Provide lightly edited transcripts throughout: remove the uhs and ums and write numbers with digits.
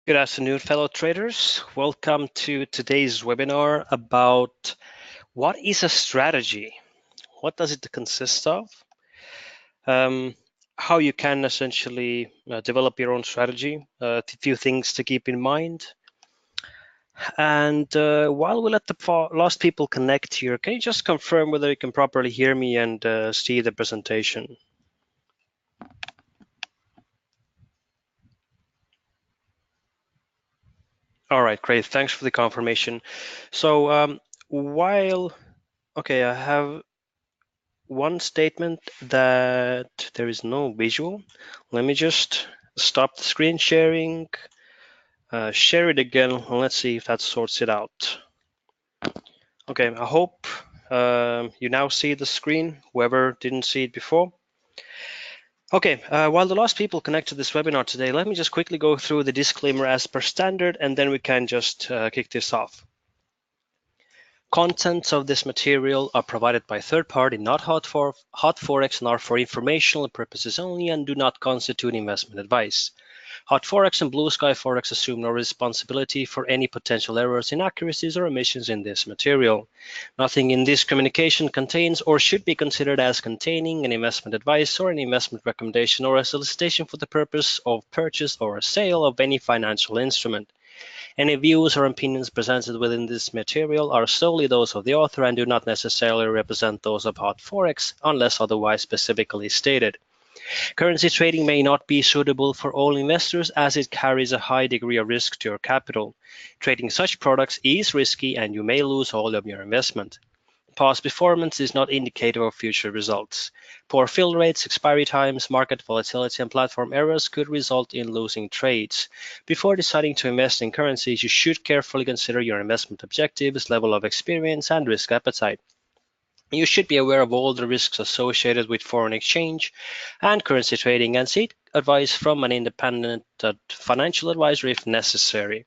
Good afternoon, fellow traders. Welcome to today's webinar about what is a strategy? What does it consist of? Um, how you can essentially develop your own strategy, a few things to keep in mind. And while we let the last people connect here, can you just confirm whether you can properly hear me and see the presentation? All right, great. Thanks for the confirmation. So okay, I have one statement that there is no visual. Let me just stop the screen sharing, share it again, and let's see if that sorts it out. Okay, I hope you now see the screen, whoever didn't see it before. Okay, while the last people connect to this webinar today, let me just quickly go through the disclaimer as per standard, and then we can just kick this off. Contents of this material are provided by third party, not hot Forex, and are for informational purposes only and do not constitute investment advice. Hot Forex and Blue Sky Forex assume no responsibility for any potential errors, inaccuracies, or omissions in this material. Nothing in this communication contains or should be considered as containing an investment advice or an investment recommendation or a solicitation for the purpose of purchase or sale of any financial instrument. Any views or opinions presented within this material are solely those of the author and do not necessarily represent those of Hot Forex unless otherwise specifically stated. Currency trading may not be suitable for all investors as it carries a high degree of risk to your capital. Trading such products is risky and you may lose all of your investment. Past performance is not indicator of future results. Poor fill rates, expiry times, market volatility, and platform errors could result in losing trades. Before deciding to invest in currencies, you should carefully consider your investment objectives, level of experience, and risk appetite. You should be aware of all the risks associated with foreign exchange and currency trading and seek advice from an independent financial advisor if necessary.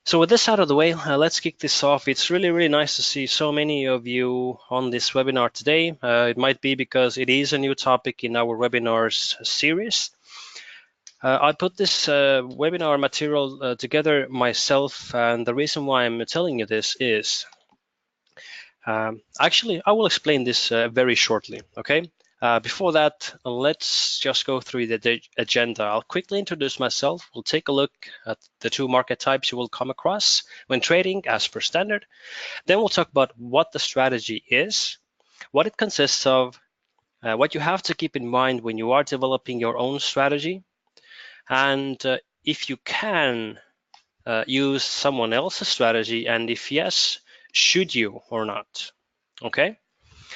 So with this out of the way, let's kick this off. It's really nice to see so many of you on this webinar today. It might be because it is a new topic in our webinars series. I put this webinar material together myself, and the reason why I'm telling you this is actually, I will explain this very shortly, okay? Before that, let's just go through the agenda. I'll quickly introduce myself. We'll take a look at the two market types you will come across when trading as per standard. Then we'll talk about what the strategy is, what it consists of, what you have to keep in mind when you are developing your own strategy, and if you can use someone else's strategy, and if yes, should you or not, okay?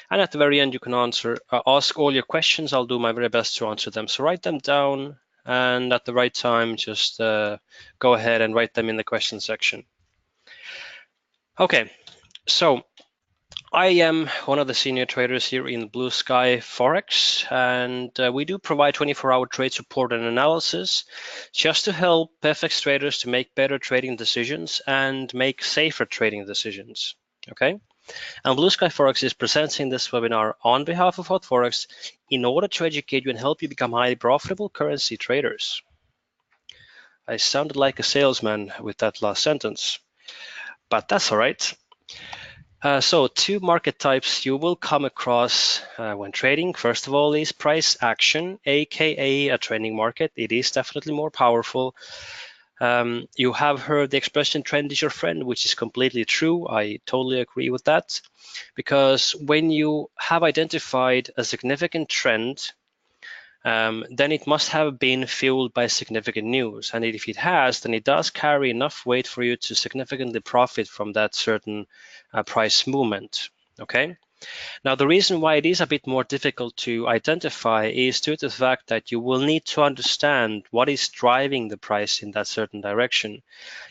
And at the very end, you can ask all your questions. I'll do my very best to answer them. So write them down, and at the right time, just go ahead and write them in the question section. Okay, so I am one of the senior traders here in Blue Sky Forex, and we do provide 24-hour trade support and analysis just to help FX traders to make better trading decisions and make safer trading decisions. Okay. And Blue Sky Forex is presenting this webinar on behalf of Hot Forex in order to educate you and help you become highly profitable currency traders. I sounded like a salesman with that last sentence, but that's all right. So two market types you will come across when trading. First of all is price action, aka a trending market. It is definitely more powerful. You have heard the expression trend is your friend, which is completely true. I totally agree with that. Because when you have identified a significant trend, then it must have been fueled by significant news. And if it has, then it does carry enough weight for you to significantly profit from that certain price movement. Okay. Now, the reason why it is a bit more difficult to identify is due to the fact that you will need to understand what is driving the price in that certain direction.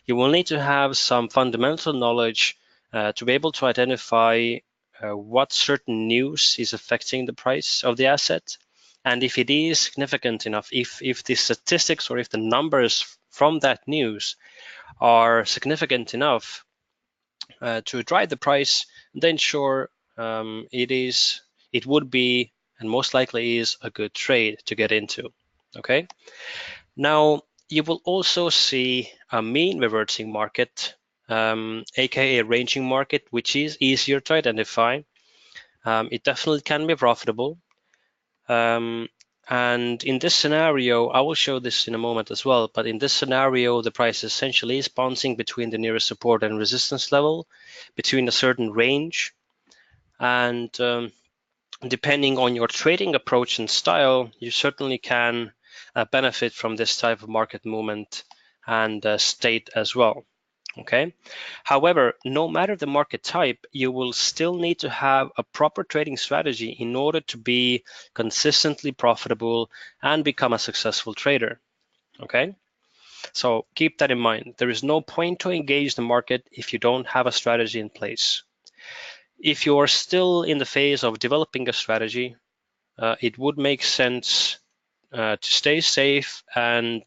You will need to have some fundamental knowledge to be able to identify what certain news is affecting the price of the asset. And if it is significant enough, if the statistics or if the numbers from that news are significant enough to drive the price, then sure, it would be and most likely is a good trade to get into. Okay. Now, you will also see a mean reverting market, aka a ranging market, which is easier to identify. It definitely can be profitable. And in this scenario, I will show this in a moment as well, but in this scenario, the price essentially is bouncing between the nearest support and resistance level, between a certain range. And depending on your trading approach and style, you certainly can benefit from this type of market movement and state as well. Okay. However, no matter the market type, you will still need to have a proper trading strategy in order to be consistently profitable and become a successful trader. Okay. So keep that in mind. There is no point to engage the market if you don't have a strategy in place. If you are still in the phase of developing a strategy, it would make sense to stay safe and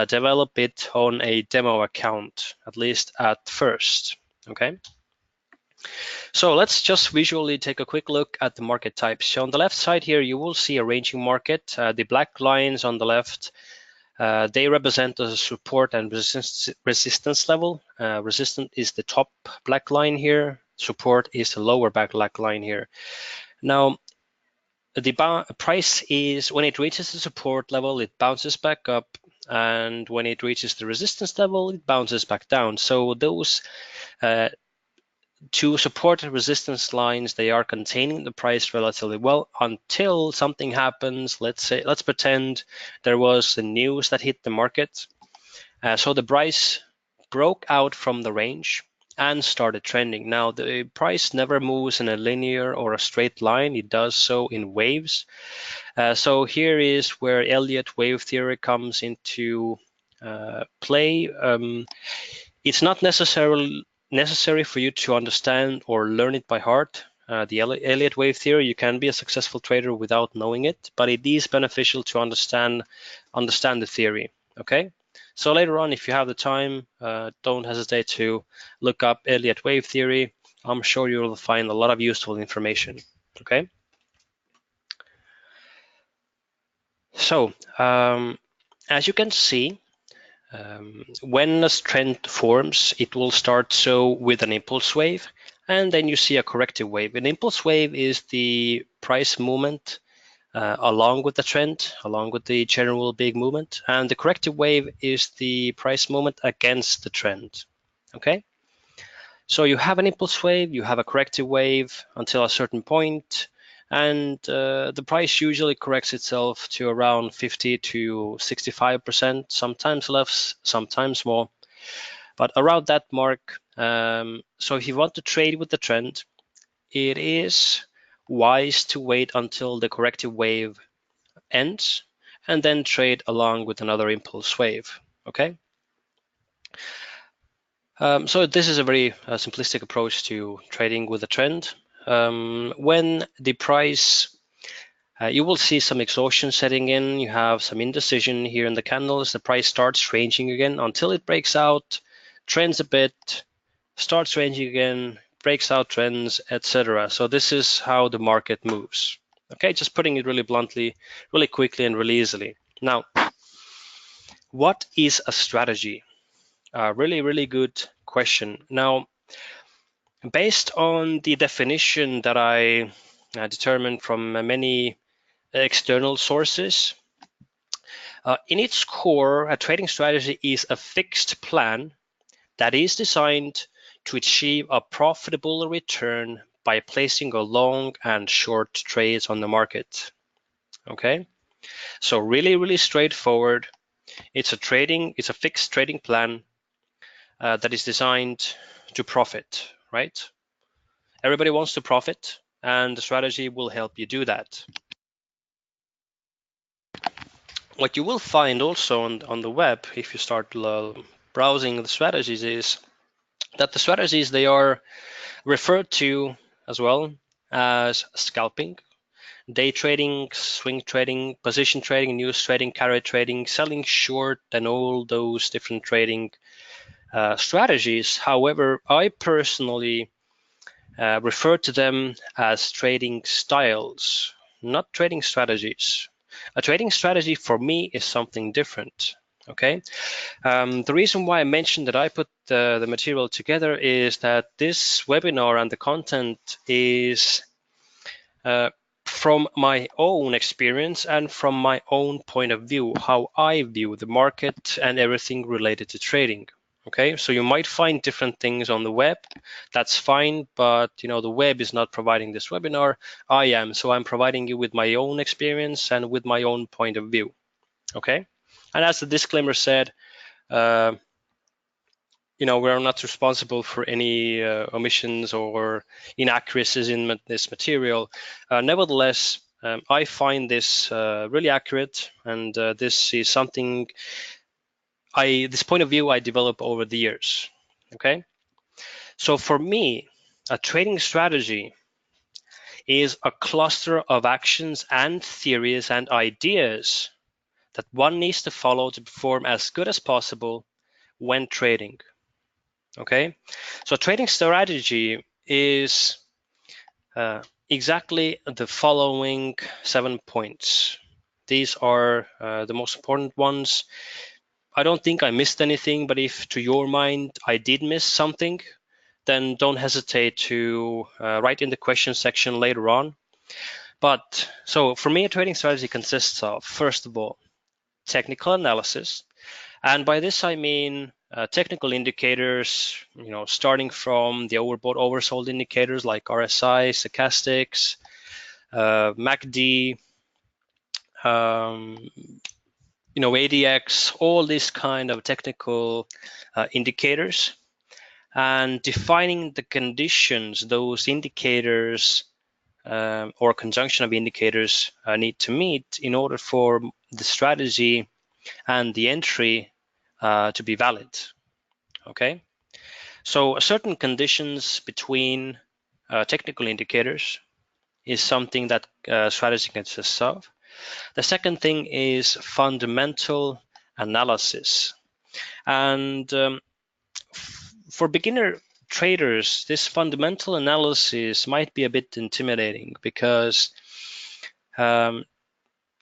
develop it on a demo account, at least at first. Okay. So let's just visually take a quick look at the market types. So on the left side here, you will see a ranging market. The black lines on the left, they represent the support and resistance level. Resistance is the top black line here. Support is the lower black line here. Now, the price is, when it reaches the support level, it bounces back up, and when it reaches the resistance level, it bounces back down. So those two support and resistance lines, they are containing the price relatively well until something happens. Let's pretend there was the news that hit the market. So the price broke out from the range and started trending. Now, the price never moves in a linear or a straight line. It does so in waves. So here is where Elliott wave theory comes into play. It's not necessary for you to understand or learn it by heart. The Elliott wave theory, you can be a successful trader without knowing it, but it is beneficial to understand the theory. Okay. So later on, if you have the time, don't hesitate to look up Elliott wave theory. I'm sure you will find a lot of useful information. Okay. So as you can see, when a trend forms, it will start so with an impulse wave, and then you see a corrective wave. An impulse wave is the price movement along with the trend, along with the general big movement, and the corrective wave is the price movement against the trend. Okay, so you have an impulse wave, you have a corrective wave until a certain point, and the price usually corrects itself to around 50 to 65%, sometimes less, sometimes more, but around that mark. So if you want to trade with the trend, it is wise to wait until the corrective wave ends and then trade along with another impulse wave. Okay. So this is a very simplistic approach to trading with a trend. When the price, you will see some exhaustion setting in. You have some indecision here in the candles. The price starts ranging again until it breaks out, trends a bit, starts ranging again, breaks out trends, etc. So this is how the market moves. Okay, just putting it really bluntly, really quickly, and really easily. Now, what is a strategy? Really good question. Now, based on the definition that I determined from many external sources, in its core, a trading strategy is a fixed plan that is designed to achieve a profitable return by placing a long and short trades on the market. Okay, so really straightforward. It's a fixed trading plan that is designed to profit, right? Everybody wants to profit, and the strategy will help you do that. What you will find also on the web, if you start browsing the strategies, is that the strategies, they are referred to as well as scalping, day trading, swing trading, position trading, news trading, carry trading, selling short, and all those different trading strategies. However, I personally refer to them as trading styles, not trading strategies. A trading strategy for me is something different. Okay. The reason why I mentioned that I put the material together is that this webinar and the content is uh, from my own experience and from my own point of view, how I view the market and everything related to trading. Okay, so you might find different things on the web. That's fine, but the web is not providing this webinar. I am, so I'm providing you with my own experience and with my own point of view. Okay, and as the disclaimer said, uh, we're not responsible for any omissions or inaccuracies in this material. Nevertheless, I find this really accurate, and this is something this point of view I developed over the years. Okay, so for me, a trading strategy is a cluster of actions and theories and ideas that one needs to follow to perform as good as possible when trading. Okay, so trading strategy is exactly the following 7 points. These are the most important ones. I don't think I missed anything, but if to your mind I did miss something, then don't hesitate to write in the question section later on. But so for me, a trading strategy consists of, first of all, technical analysis. And by this, I mean technical indicators, starting from the overbought, oversold indicators like RSI, stochastics, MACD, ADX, all these kind of technical indicators, and defining the conditions those indicators or conjunction of indicators need to meet in order for the strategy and the entry to be valid. Okay, so certain conditions between technical indicators is something that strategy consists of. The second thing is fundamental analysis. And for beginner traders, this fundamental analysis might be a bit intimidating because um,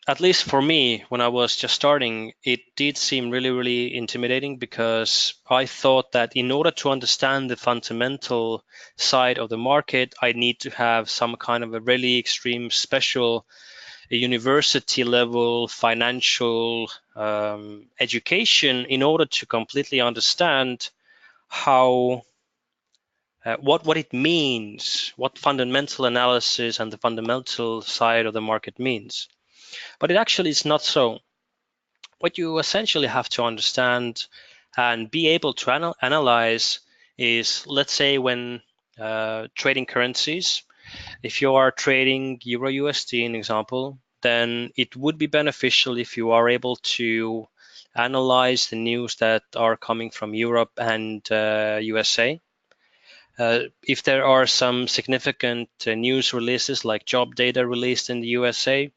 at least for me, when I was just starting, it did seem really, really intimidating because I thought that in order to understand the fundamental side of the market, I need to have some kind of a really extreme special university level financial education in order to completely understand how what it means, what fundamental analysis and the fundamental side of the market means. But it actually is not so. What you essentially have to understand and be able to analyze is, let's say, when trading currencies, if you are trading Euro USD, an example, then it would be beneficial if you are able to analyze the news that are coming from Europe and USA. If there are some significant news releases like job data released in the USA,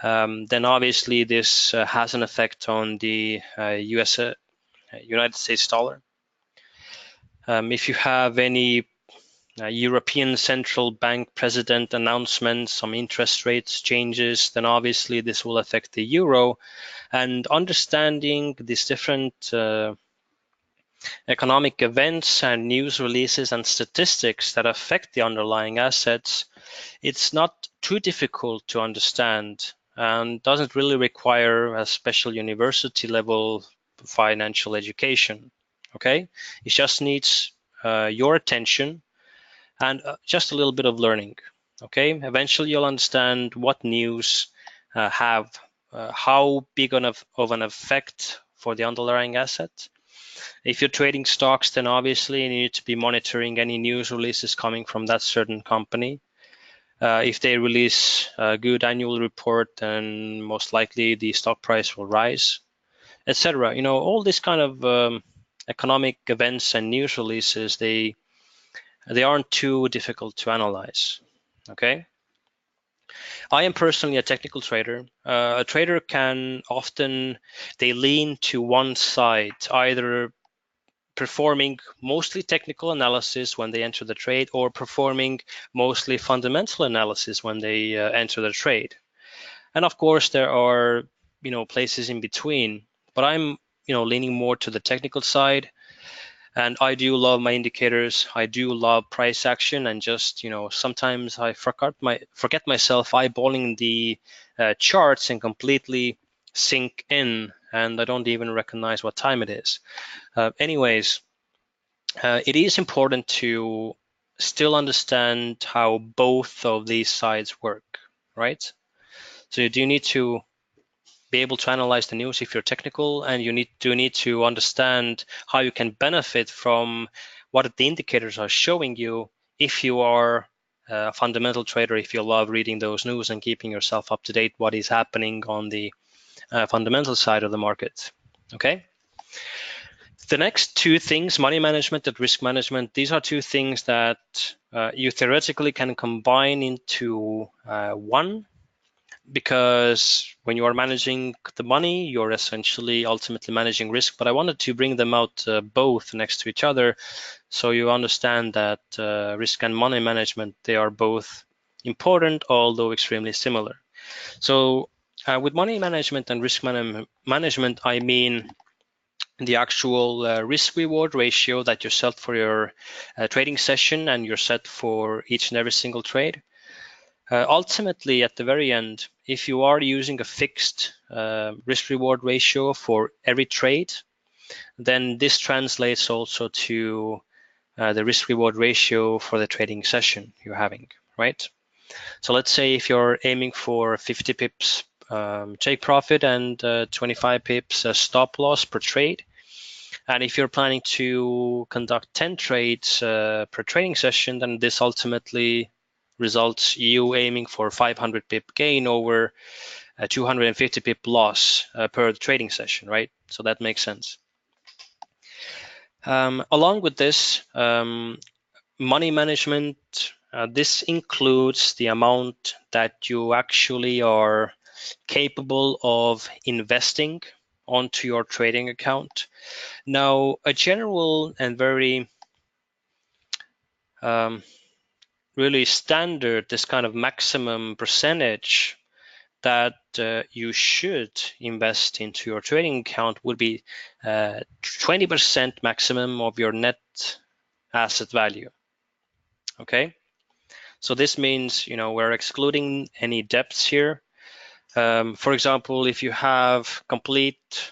then obviously this has an effect on the United States dollar. If you have any European Central Bank president announcements, some interest rates changes, then obviously this will affect the euro. And understanding these different economic events and news releases and statistics that affect the underlying assets, it's not too difficult to understand and doesn't really require a special university level financial education. Okay, it just needs your attention and just a little bit of learning. Okay, eventually you'll understand what news have how big of an effect for the underlying asset. If you're trading stocks, then obviously you need to be monitoring any news releases coming from that certain company. If they release a good annual report, then most likely the stock price will rise, etc. All these kind of economic events and news releases, they aren't too difficult to analyze. Okay. I am personally a technical trader. A trader can often, they lean to one side, either performing mostly technical analysis when they enter the trade or performing mostly fundamental analysis when they enter the trade. And of course, there are places in between. but I'm leaning more to the technical side. And I do love my indicators. I do love price action, and just sometimes I forget myself eyeballing the charts and completely sink in, and I don't even recognize what time it is. Anyways, it is important to still understand how both of these sides work, right? So you do need to be able to analyze the news if you're technical, and you need to understand how you can benefit from what the indicators are showing you if you are a fundamental trader, if you love reading those news and keeping yourself up to date what is happening on the fundamental side of the market. Okay. The next two things, money management and risk management, these are two things that you theoretically can combine into one, because when you are managing the money, you're essentially ultimately managing risk. But I wanted to bring them out both next to each other, so you understand that risk and money management, they are both important, although extremely similar. So with money management and risk management, I mean the actual risk reward ratio that you set for your trading session, and you're set for each and every single trade. Ultimately, at the very end, if you are using a fixed risk reward ratio for every trade, then this translates also to the risk reward ratio for the trading session you're having, right? So let's say if you're aiming for 50 pips take profit and 25 pips stop loss per trade, and if you're planning to conduct 10 trades per trading session, then this ultimately results you aiming for 500 pip gain over a 250 pip loss per trading session, right? So that makes sense. Along with this, money management, this includes the amount that you actually are capable of investing onto your trading account. Now, a general and very really standard, this kind of maximum percentage that you should invest into your trading account would be 20% maximum of your net asset value. Okay, so this means we're excluding any debts here. For example, if you have complete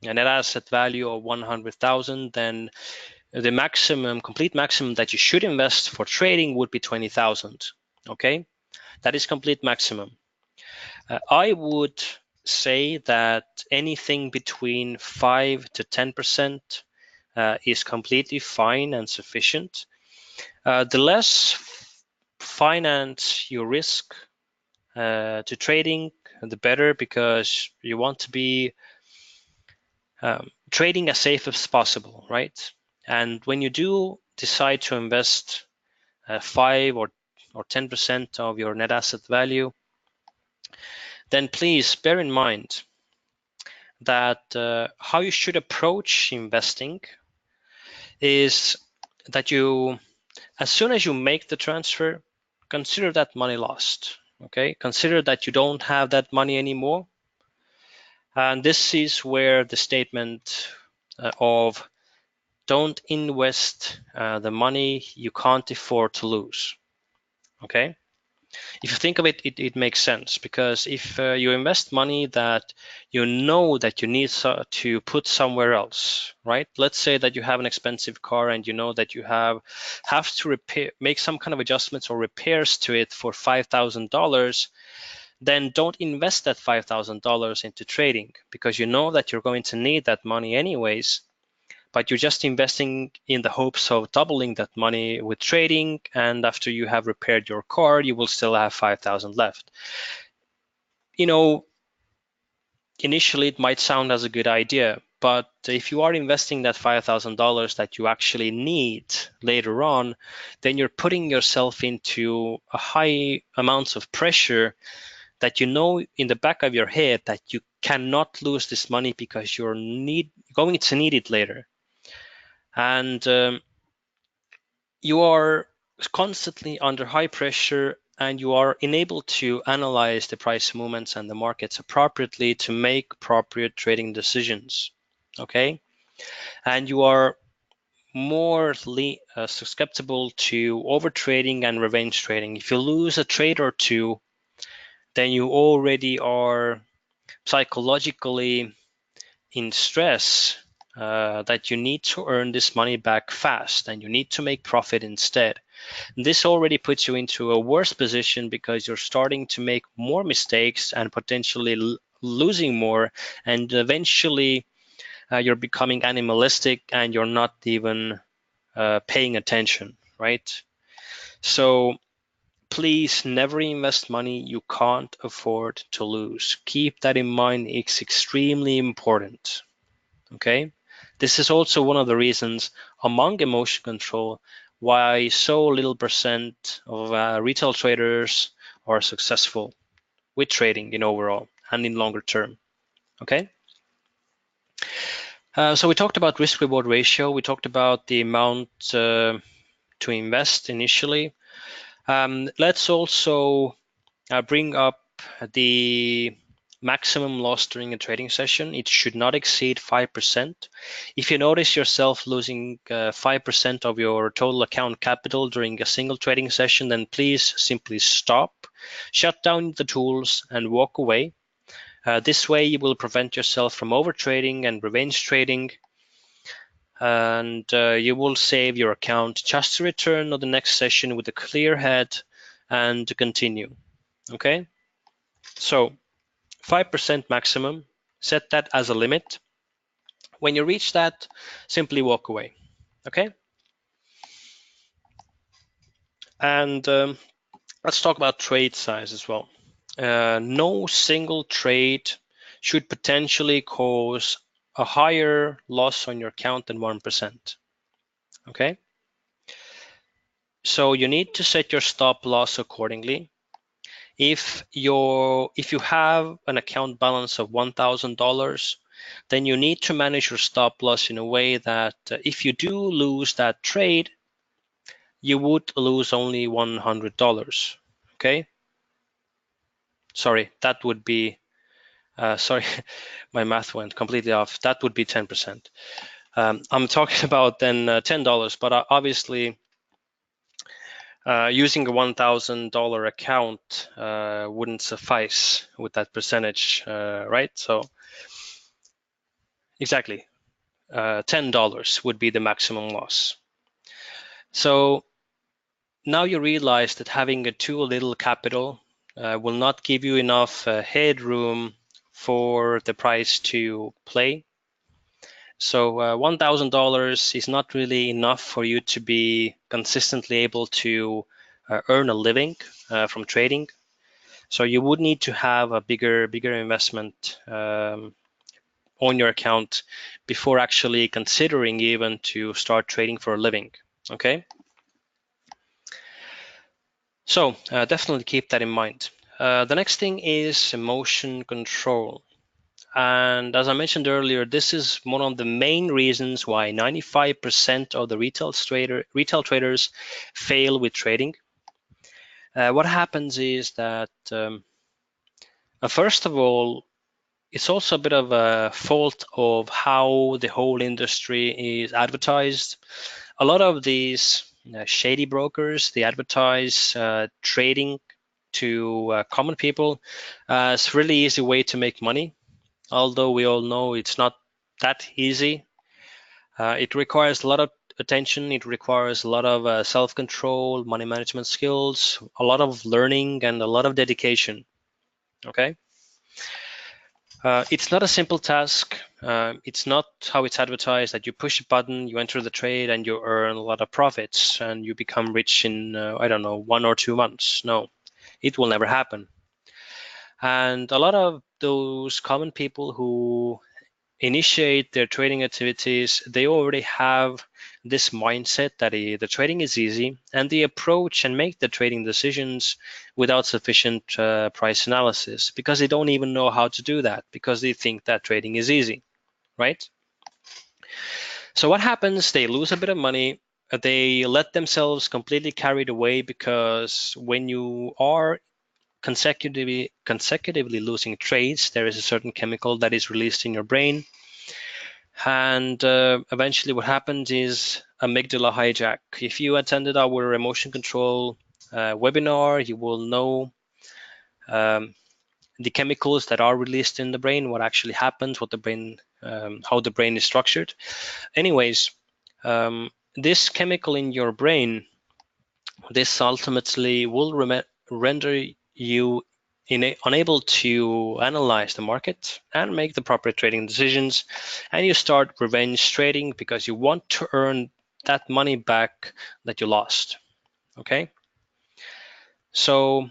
net asset value of 100,000, then the complete maximum that you should invest for trading would be 20,000. Okay, that is complete maximum. I would say that anything between 5 to 10% is completely fine and sufficient. The less finance you risk to trading, the better, because you want to be trading as safe as possible, right? And when you do decide to invest 5 or 10% of your net asset value, then please bear in mind that how you should approach investing is that you, as soon as you make the transfer, consider that money lost. Okay, consider that you don't have that money anymore. And this is where the statement of don't invest the money you can't afford to lose. Okay, if you think of it, it makes sense, because if you invest money that you know that you need to put somewhere else, right? Let's say that you have an expensive car and you know that you have to make some kind of adjustments or repairs to it for $5,000, then don't invest that $5,000 into trading, because you know that you're going to need that money anyways. But you're just investing in the hopes of doubling that money with trading, and after you have repaired your car, you will still have 5,000 left. Initially it might sound as a good idea, but if you are investing that $5,000 that you actually need later on, then you're putting yourself into a high amounts of pressure that in the back of your head that you cannot lose this money, because you're going to need it later. And you are constantly under high pressure, and you are enabled to analyze the price movements and the markets appropriately to make appropriate trading decisions. Okay, and you are more susceptible to overtrading and revenge trading. If you lose a trade or two, then you already are psychologically in stress that you need to earn this money back fast and you need to make profit instead. This already puts you into a worse position because you're starting to make more mistakes and potentially losing more, and eventually you're becoming animalistic and you're not even paying attention, right? So please never invest money you can't afford to lose. Keep that in mind. It's extremely important. Okay, this is also one of the reasons among emotion control why so little percent of retail traders are successful with trading in overall and in longer term. Okay, so we talked about risk reward ratio. We talked about the amount to invest initially. Let's also bring up the maximum loss during a trading session. It should not exceed 5%. If you notice yourself losing 5% of your total account capital during a single trading session, then please simply stop, shut down the tools, and walk away. This way you will prevent yourself from overtrading and revenge trading, and you will save your account just to return on the next session with a clear head and to continue. Okay, so 5% maximum, set that as a limit. When you reach that, simply walk away. Okay, and let's talk about trade size as well. No single trade should potentially cause a higher loss on your account than 1%. Okay, so you need to set your stop loss accordingly. If you have an account balance of $1,000, then you need to manage your stop loss in a way that if you do lose that trade, you would lose only $100. Okay, sorry, that would be sorry, my math went completely off. That would be 10%. I'm talking about then $10, but obviously using a $1,000 account wouldn't suffice with that percentage, right? So exactly, $10 would be the maximum loss. So now you realize that having a too little capital will not give you enough headroom for the price to play. So $1,000 is not really enough for you to be consistently able to earn a living from trading. So you would need to have a bigger investment on your account before actually considering even to start trading for a living. Okay. So definitely keep that in mind. The next thing is emotion control. And as I mentioned earlier, this is one of the main reasons why 95% of the retail traders fail with trading. What happens is that, first of all, it's also a bit of a fault of how the whole industry is advertised. A lot of these shady brokers, they advertise trading to common people as a really easy way to make money. Although we all know it's not that easy. It requires a lot of attention. It requires a lot of self-control, money management skills, a lot of learning, and a lot of dedication. Okay. It's not a simple task. It's not how it's advertised that you push a button, you enter the trade, and you earn a lot of profits, and you become rich in, I don't know, 1 or 2 months. No, it will never happen. And a lot of those common people who initiate their trading activities, they already have this mindset that the trading is easy, and they approach and make the trading decisions without sufficient price analysis because they don't even know how to do that because they think that trading is easy, right? So what happens? They lose a bit of money they let themselves completely carried away, because when you are consecutively losing trades, there is a certain chemical that is released in your brain, and eventually what happens is amygdala hijack. If you attended our emotion control webinar, you will know um, the chemicals that are released in the brain, what actually happens, what the brain, how the brain is structured. Anyways, this chemical in your brain, this ultimately will render you unable to analyze the market and make the proper trading decisions, and you start revenge trading because you want to earn that money back that you lost. Okay, so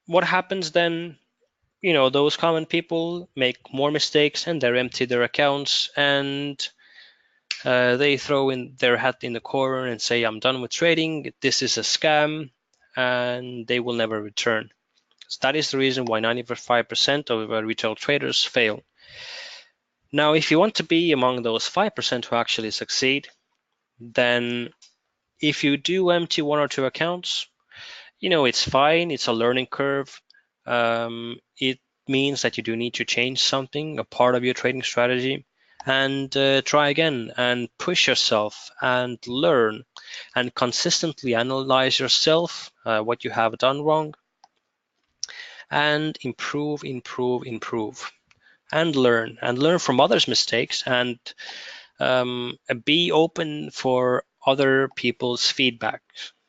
what happens then? Those common people make more mistakes and they empty their accounts, and they throw in their hat in the corner and say, I'm done with trading, this is a scam, and they will never return. So that is the reason why 95% of retail traders fail. Now, if you want to be among those 5% who actually succeed, then if you do empty one or two accounts, it's fine. It's a learning curve. It means that you do need to change something, a part of your trading strategy, and try again and push yourself and learn and consistently analyze yourself, what you have done wrong, and improve, and learn from others' mistakes, and be open for other people's feedback.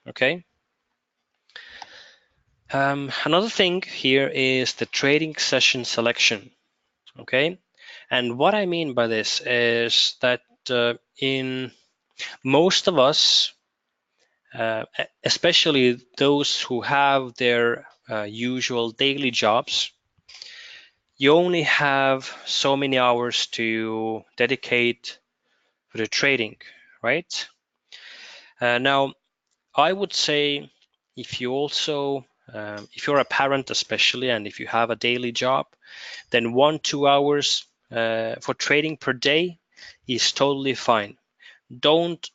Okay. Another thing here is the trading session selection. Okay, and what I mean by this is that in most of us, especially those who have their usual daily jobs, you only have so many hours to dedicate to the trading, right? Now, I would say if you also, if you're a parent especially, and if you have a daily job, then 1-2 hours for trading per day is totally fine. Don't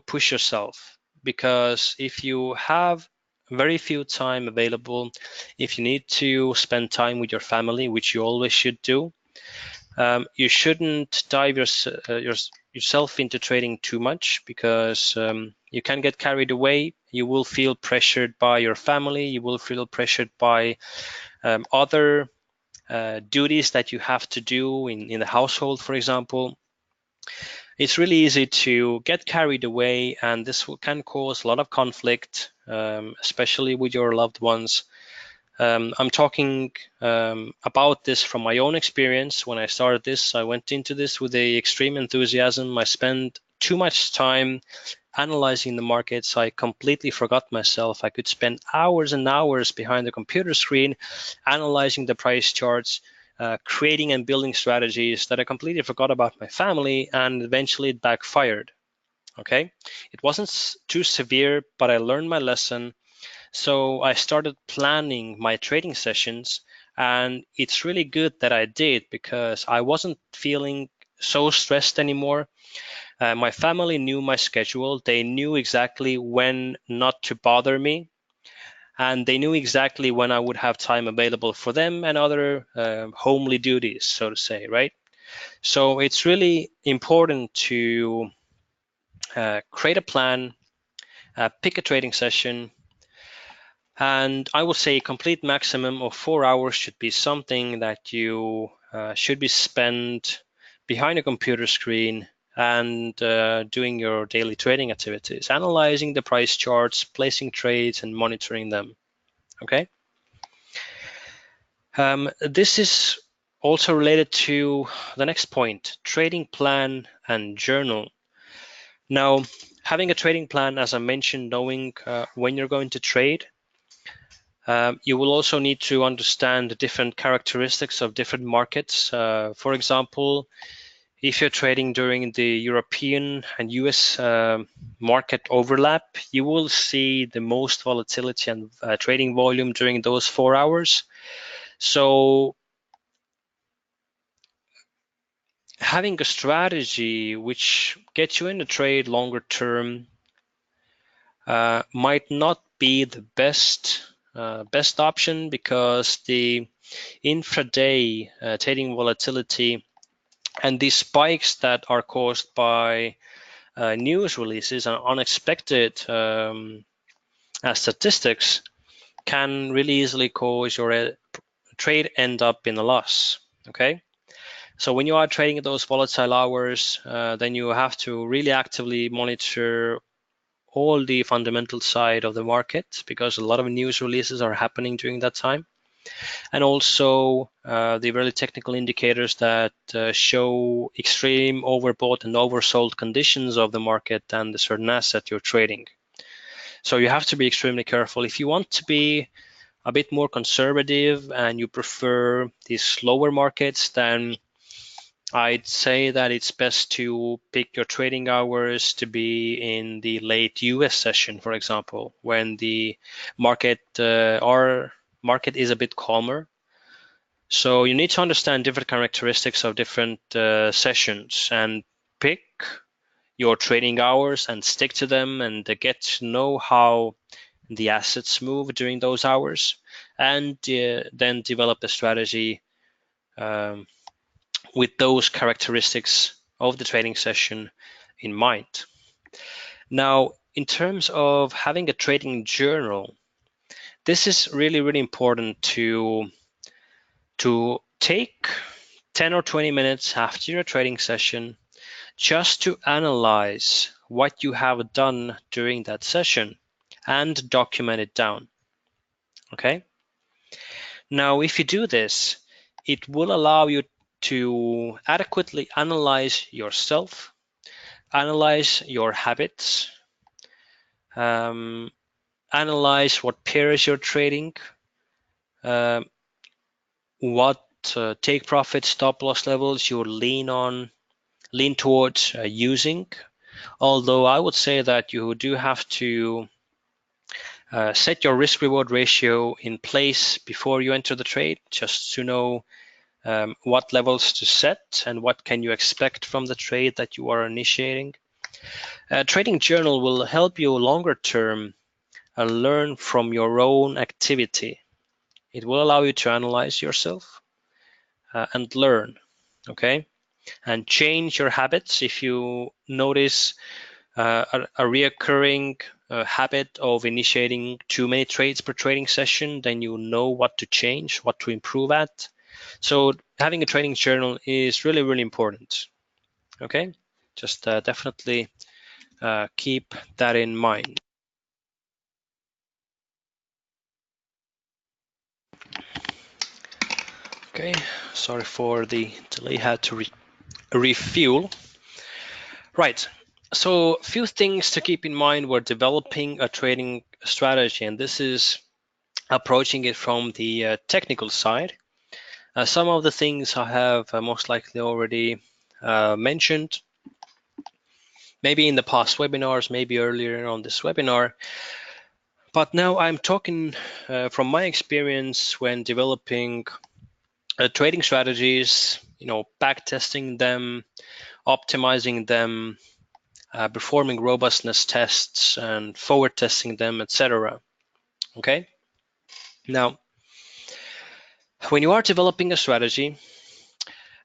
push yourself, because if you have very few time available, if you need to spend time with your family, which you always should do, you shouldn't dive yourself into trading too much, because you can get carried away. You will feel pressured by your family. You will feel pressured by other duties that you have to do in the household, for example. It's really easy to get carried away, and this can cause a lot of conflict, especially with your loved ones. I'm talking about this from my own experience. When I started this, I went into this with a extreme enthusiasm. I spent too much time analyzing the markets. I completely forgot myself. I could spend hours and hours behind the computer screen analyzing the price charts, creating and building strategies that I completely forgot about my family, and eventually it backfired. Okay, it wasn't too severe, but I learned my lesson. So I started planning my trading sessions, and it's really good that I did, because I wasn't feeling so stressed anymore. My family knew my schedule. They knew exactly when not to bother me, and they knew exactly when I would have time available for them and other homely duties, so to say, right? So it's really important to create a plan, pick a trading session, and I would say a complete maximum of 4 hours should be something that you should be spent behind a computer screen and doing your daily trading activities, analyzing the price charts, placing trades, and monitoring them. Okay. This is also related to the next point: trading plan and journal. Now, having a trading plan, as I mentioned, knowing when you're going to trade. You will also need to understand the different characteristics of different markets. For example, if you're trading during the European and US market overlap, you will see the most volatility and trading volume during those 4 hours. So having a strategy which gets you in the trade longer term might not be the best option, because the intraday trading volatility and these spikes that are caused by news releases and unexpected statistics can really easily cause your trade end up in a loss. Okay, so when you are trading at those volatile hours, then you have to really actively monitor all the fundamental side of the market, because a lot of news releases are happening during that time, and also the really technical indicators that show extreme overbought and oversold conditions of the market and the certain asset you're trading. So you have to be extremely careful. If you want to be a bit more conservative and you prefer these slower markets, then I'd say that it's best to pick your trading hours to be in the late US session, for example, when the market our market is a bit calmer. So you need to understand different characteristics of different sessions and pick your trading hours and stick to them and get to know how the assets move during those hours, and then develop a strategy um, with those characteristics of the trading session in mind. Now, in terms of having a trading journal, this is really, really important to take 10 or 20 minutes after your trading session just to analyze what you have done during that session and document it down. Okay? Now, if you do this, it will allow you to adequately analyze yourself, analyze your habits, um, analyze what pairs you're trading, um, what take profit stop loss levels you lean towards using. Although I would say that you do have to set your risk reward ratio in place before you enter the trade, just to know what levels to set and what can you expect from the trade that you are initiating. A trading journal will help you longer term learn from your own activity. It will allow you to analyze yourself and learn, okay? And change your habits. If you notice a reoccurring habit of initiating too many trades per trading session, then you know what to change, what to improve at. So having a trading journal is really, really important. Okay, just definitely keep that in mind. Okay, sorry for the delay, had to refuel. Right, so a few things to keep in mind when developing a trading strategy, and this is approaching it from the technical side. Some of the things I have most likely already mentioned, maybe in the past webinars, maybe earlier on this webinar, but now I'm talking from my experience when developing trading strategies, back testing them, optimizing them, performing robustness tests and forward testing them, etc. Okay. Now, when you are developing a strategy,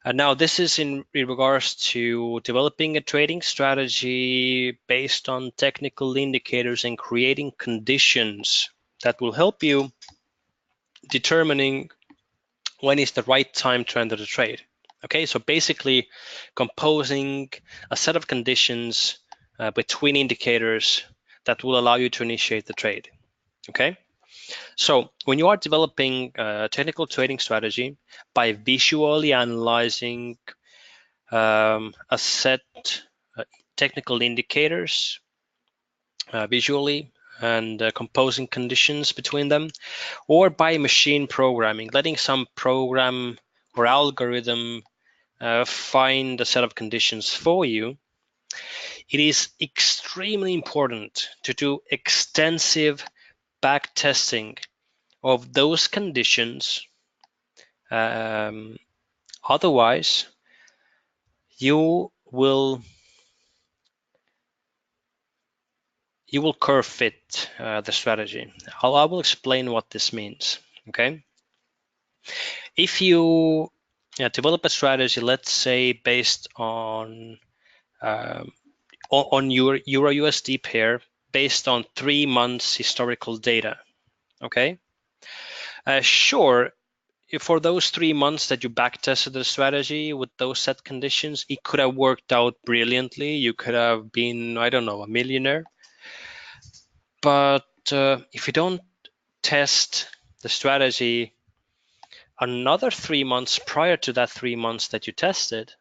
now this is in regards to developing a trading strategy based on technical indicators and creating conditions that will help you determining when is the right time to enter the trade. Okay, so basically composing a set of conditions between indicators that will allow you to initiate the trade. Okay, so when you are developing a technical trading strategy by visually analyzing a set technical indicators visually and composing conditions between them, or by machine programming, letting some program or algorithm find a set of conditions for you, it is extremely important to do extensive back testing of those conditions. Otherwise, you will you will curve fit the strategy. I will explain what this means. Okay, if you develop a strategy, let's say based um, on your Euro USD pair, based on 3 months historical data. Okay, sure. For those 3 months that you back tested the strategy with those set conditions, it could have worked out brilliantly. You could have been, I don't know, a millionaire. But if you don't test the strategy another 3 months prior to that 3 months that you tested,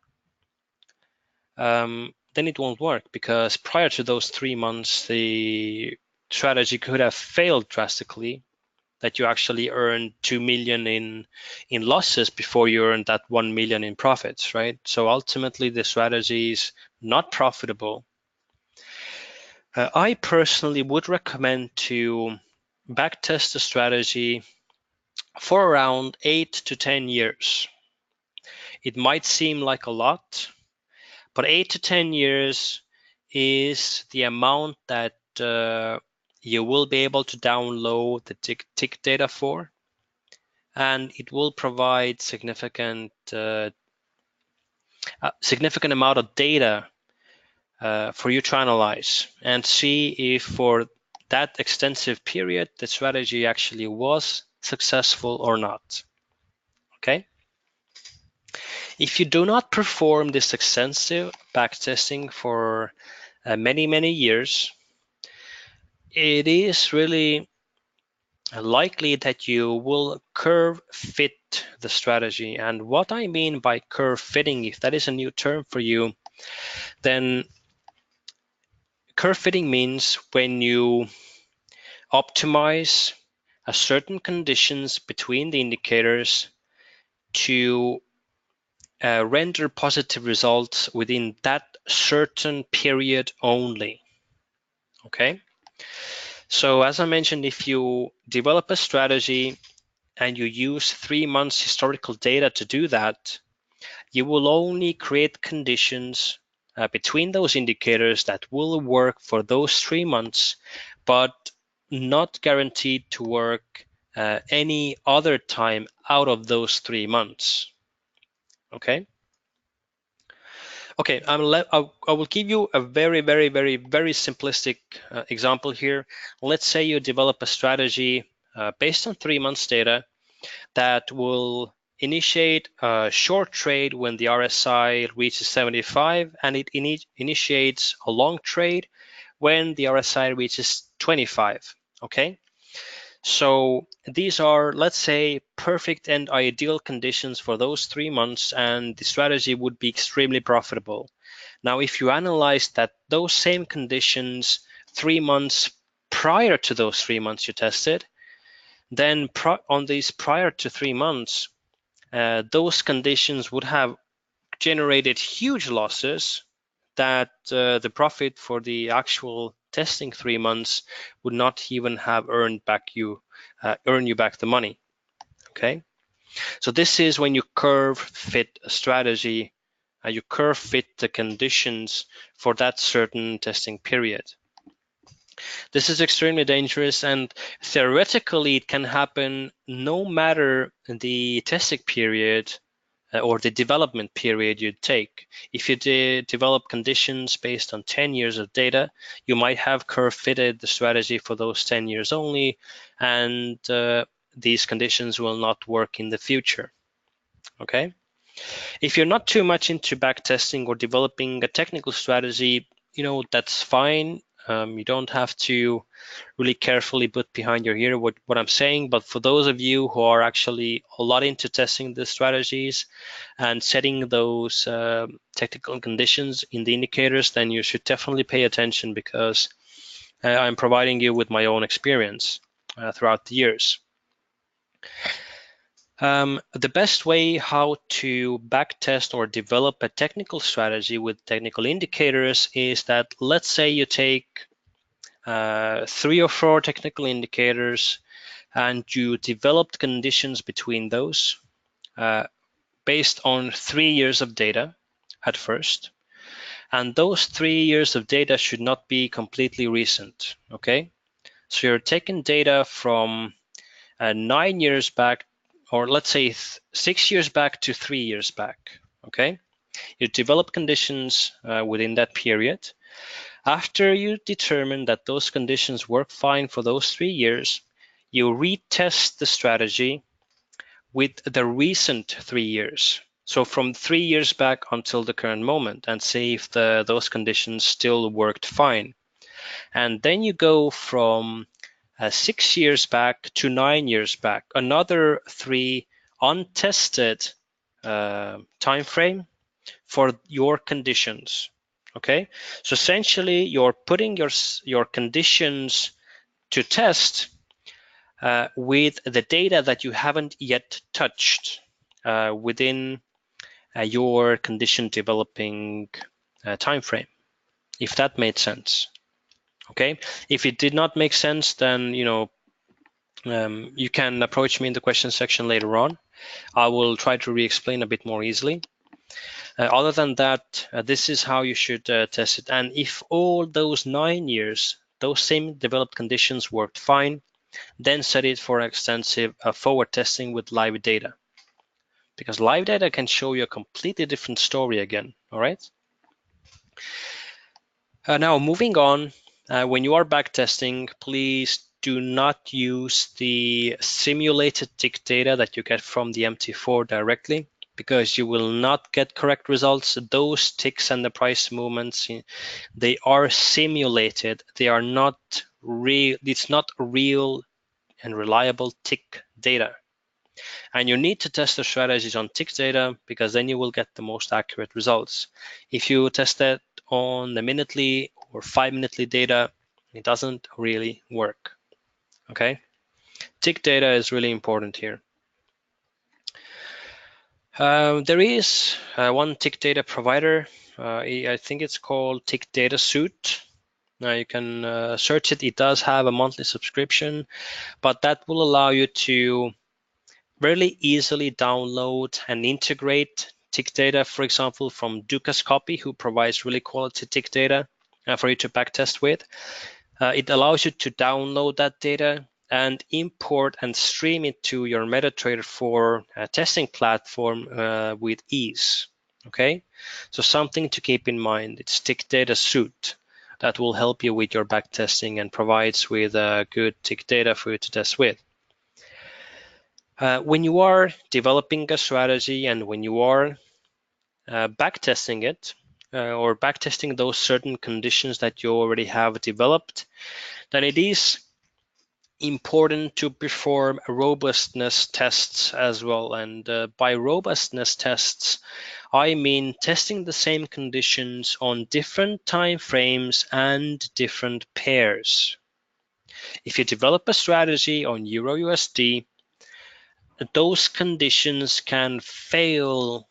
then it won't work, because prior to those 3 months, the strategy could have failed drastically, that you actually earned 2 million in losses before you earned that 1 million in profits, right? So ultimately the strategy is not profitable. I personally would recommend to backtest the strategy for around 8 to 10 years. It might seem like a lot, but 8 to 10 years is the amount that you will be able to download the tick data for, and it will provide significant amount of data for you to analyze and see if for that extensive period the strategy actually was successful or not. Okay. If you do not perform this extensive backtesting for many years, it is really likely that you will curve fit the strategy. And what I mean by curve fitting, if that is a new term for you, then curve fitting means when you optimize a certain conditions between the indicators to render positive results within that certain period only. Okay, so as I mentioned, if you develop a strategy and you use 3 months historical data to do that, you will only create conditions between those indicators that will work for those 3 months, but not guaranteed to work any other time out of those 3 months. Okay. Okay, I will give you a very simplistic example here. Let's say you develop a strategy based on 3 months data that will initiate a short trade when the RSI reaches 75, and it initiates a long trade when the RSI reaches 25. Okay, so these are, let's say, perfect and ideal conditions for those 3 months, and the strategy would be extremely profitable. Now, if you analyze that those same conditions 3 months prior to those 3 months you tested, then on these prior to 3 months, those conditions would have generated huge losses that the profit for the actual testing 3 months would not even have earn you back the money. Okay, so this is when you curve fit a strategy, you curve fit the conditions for that certain testing period. This is extremely dangerous, and theoretically it can happen no matter the testing period or the development period you take. If you develop conditions based on 10 years of data, you might have curve fitted the strategy for those 10 years only, and these conditions will not work in the future. Okay. If you're not too much into backtesting or developing a technical strategy, that's fine. You don't have to really carefully put behind your ear what I'm saying. But for those of you who are actually a lot into testing the strategies and setting those technical conditions in the indicators, then you should definitely pay attention, because I'm providing you with my own experience throughout the years. The best way how to backtest or develop a technical strategy with technical indicators is that, let's say you take 3 or 4 technical indicators and you developed conditions between those based on 3 years of data at first. And those 3 years of data should not be completely recent, okay? So you're taking data from 9 years back, or let's say 6 years back to 3 years back, okay? You develop conditions within that period. After you determine that those conditions work fine for those 3 years, you retest the strategy with the recent 3 years. So from 3 years back until the current moment, and see if those conditions still worked fine. And then you go from 6 years back to 9 years back, another 3 untested time frame for your conditions. Okay, so essentially you're putting your conditions to test with the data that you haven't yet touched within your condition developing time frame, if that made sense. Okay, if it did not make sense, then you can approach me in the question section later on. I will try to re-explain a bit more easily. Other than that, this is how you should test it. And if all those 9 years, those same developed conditions worked fine, then set it for extensive forward testing with live data. Because live data can show you a completely different story again, all right? Now, moving on, when you are backtesting, please do not use the simulated tick data that you get from the MT4 directly, because you will not get correct results. Those ticks and the price movements, they are simulated. They are not real. It's not real and reliable tick data. And you need to test the strategies on tick data, because then you will get the most accurate results. If you test that on the minutely or 5-minutely data, it doesn't really work. Okay, tick data is really important here. There is one tick data provider. I think it's called Tick Data Suite. Now you can search it. It does have a monthly subscription, but that will allow you to really easily download and integrate tick data, for example, from Dukascopy, who provides really quality tick data for you to backtest with. It allows you to download that data and import and stream it to your MetaTrader 4 testing platform with ease. Okay, so something to keep in mind. It's Tick Data Suite that will help you with your backtesting and provides with good tick data for you to test with. When you are developing a strategy and when you are backtesting it or backtesting those certain conditions that you already have developed, then it is important to perform robustness tests as well. And by robustness tests, I mean testing the same conditions on different time frames and different pairs. If you develop a strategy on Euro USD, those conditions can fail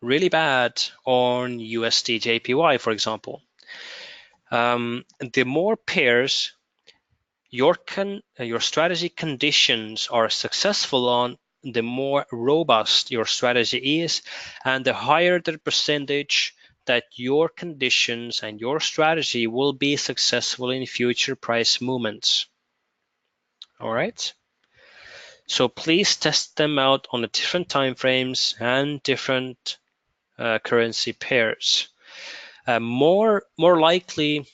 really bad on USD JPY, for example. The more pairs your strategy conditions are successful on, the more robust your strategy is, and the higher the percentage that your conditions and your strategy will be successful in future price movements. All right. So please test them out on the different time frames and different currency pairs. More likely,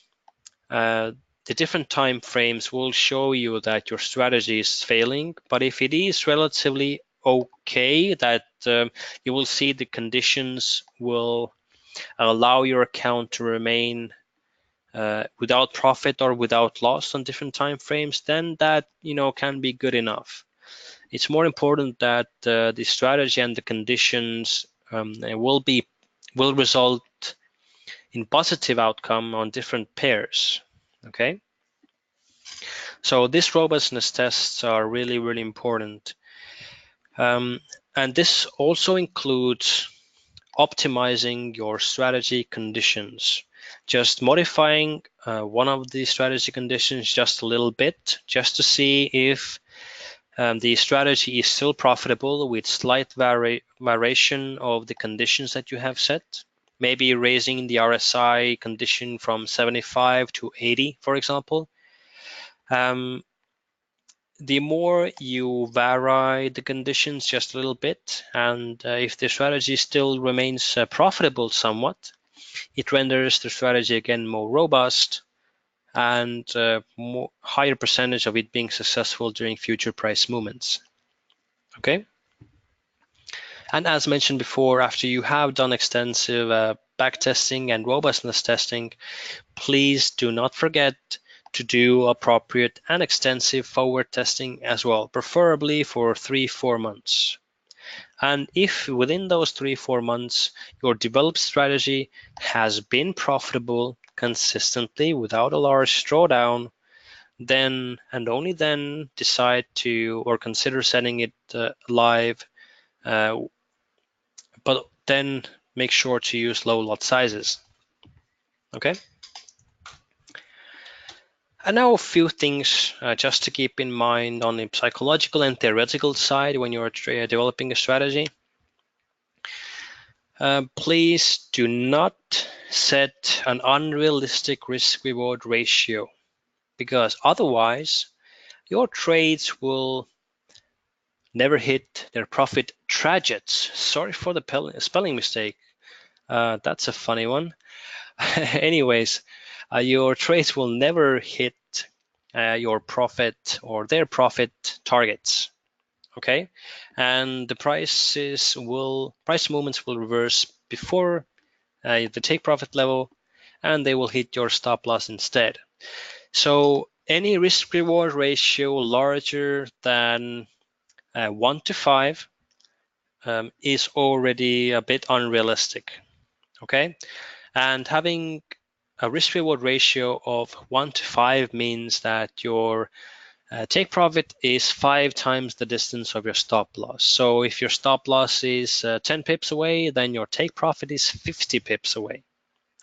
the different time frames will show you that your strategy is failing. But if it is relatively okay, that you will see the conditions will allow your account to remain without profit or without loss on different time frames, then that can be good enough. It's more important that the strategy and the conditions will result in positive outcome on different pairs. Okay, so these robustness tests are really, really important. And this also includes optimizing your strategy conditions, just modifying one of the strategy conditions just a little bit, just to see if the strategy is still profitable with slight variation of the conditions that you have set. maybe raising the RSI condition from 75 to 80, for example. The more you vary the conditions just a little bit, and if the strategy still remains profitable somewhat, it renders the strategy again more robust and more higher percentage of it being successful during future price movements. Okay. And as mentioned before, after you have done extensive back testing and robustness testing, please do not forget to do appropriate and extensive forward testing as well, preferably for 3-4 months. And if within those 3-4 months your developed strategy has been profitable consistently without a large drawdown, then and only then decide to or consider setting it live. But then make sure to use low lot sizes. Okay. And now a few things just to keep in mind on the psychological and theoretical side when you're developing a strategy. Please do not set an unrealistic risk-reward ratio, because otherwise your trades will never hit their profit targets. Sorry for the spelling mistake. That's a funny one. Anyways, your trades will never hit your profit or their profit targets. Okay, and the price movements will reverse before the take profit level, and they will hit your stop loss instead. So any risk reward ratio larger than 1 to 5 is already a bit unrealistic. Okay, and having a risk reward ratio of 1 to 5 means that your take profit is 5 times the distance of your stop loss. So if your stop loss is 10 pips away, then your take profit is 50 pips away.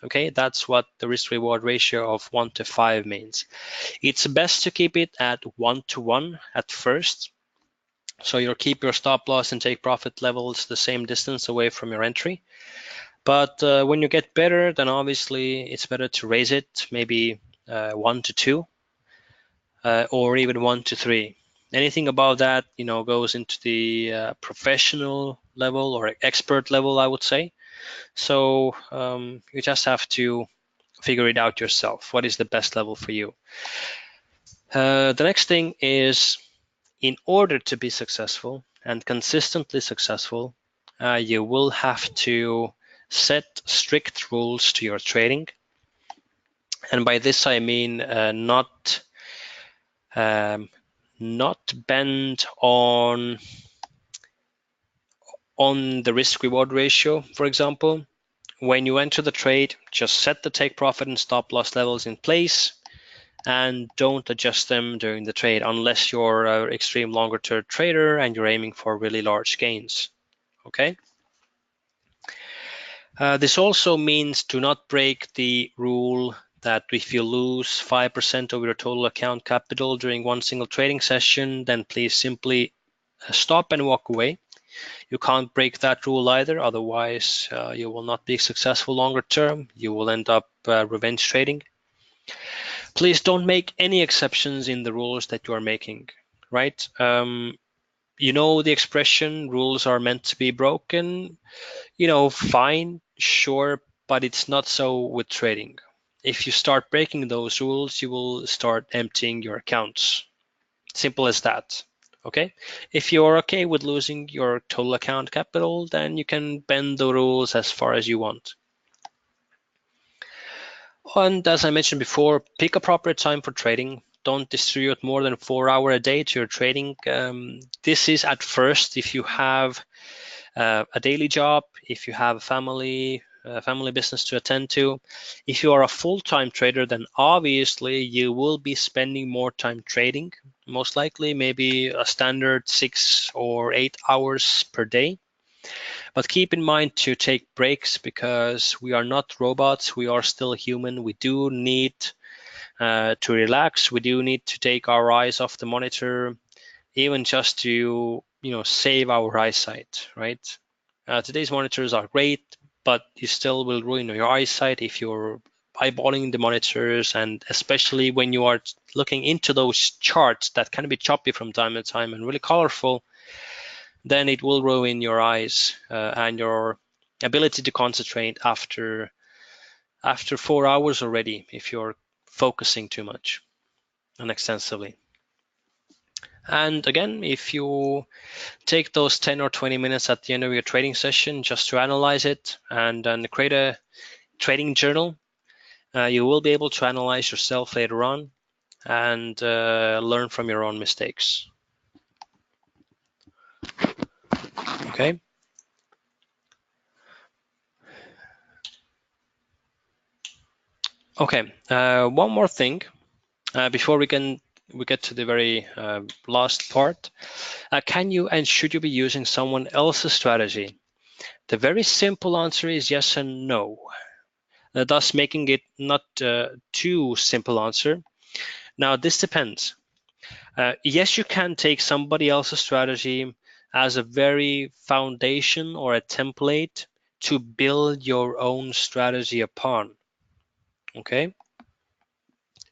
Okay, that's what the risk reward ratio of 1 to 5 means. It's best to keep it at 1 to 1 at first. So you'll keep your stop loss and take profit levels the same distance away from your entry. But when you get better, then obviously it's better to raise it, maybe 1 to 2. Or even 1 to 3. Anything above that, goes into the professional level or expert level, I would say. So you just have to figure it out yourself. What is the best level for you? The next thing is, in order to be successful and consistently successful, you will have to set strict rules to your trading. And by this I mean not bend on the risk reward ratio. For example, when you enter the trade, just set the take profit and stop loss levels in place and don't adjust them during the trade unless you're an extreme longer term trader and you're aiming for really large gains. Okay. This also means do not break the rule that if you lose 5% of your total account capital during one single trading session, then please simply stop and walk away. You can't break that rule either, otherwise you will not be successful longer term. You will end up revenge trading. Please don't make any exceptions in the rules that you are making, right? You know the expression, rules are meant to be broken. Fine, sure, but it's not so with trading. If you start breaking those rules, you will start emptying your accounts. Simple as that. Okay, if you're okay with losing your total account capital, then you can bend the rules as far as you want. And as I mentioned before, pick appropriate time for trading. Don't distribute more than 4 hours a day to your trading. This is at first if you have a daily job, if you have a family business to attend to. If you are a full-time trader, then obviously you will be spending more time trading, most likely maybe a standard 6 or 8 hours per day. But keep in mind to take breaks, because we are not robots, we are still human. We do need to relax. We do need to take our eyes off the monitor, even just to save our eyesight, right? Today's monitors are great, but you still will ruin your eyesight if you're eyeballing the monitors, and especially when you are looking into those charts that can be choppy from time to time and really colorful, then it will ruin your eyes and your ability to concentrate after 4 hours already if you're focusing too much and extensively. And again, if you take those 10 or 20 minutes at the end of your trading session just to analyze it and then create a trading journal, you will be able to analyze yourself later on and learn from your own mistakes. Okay. Okay. One more thing before we get to the very last part. Can you and should you be using someone else's strategy? The very simple answer is yes and no. Thus making it not too simple answer. Now this depends. Yes, you can take somebody else's strategy as a very foundation or a template to build your own strategy upon. Okay.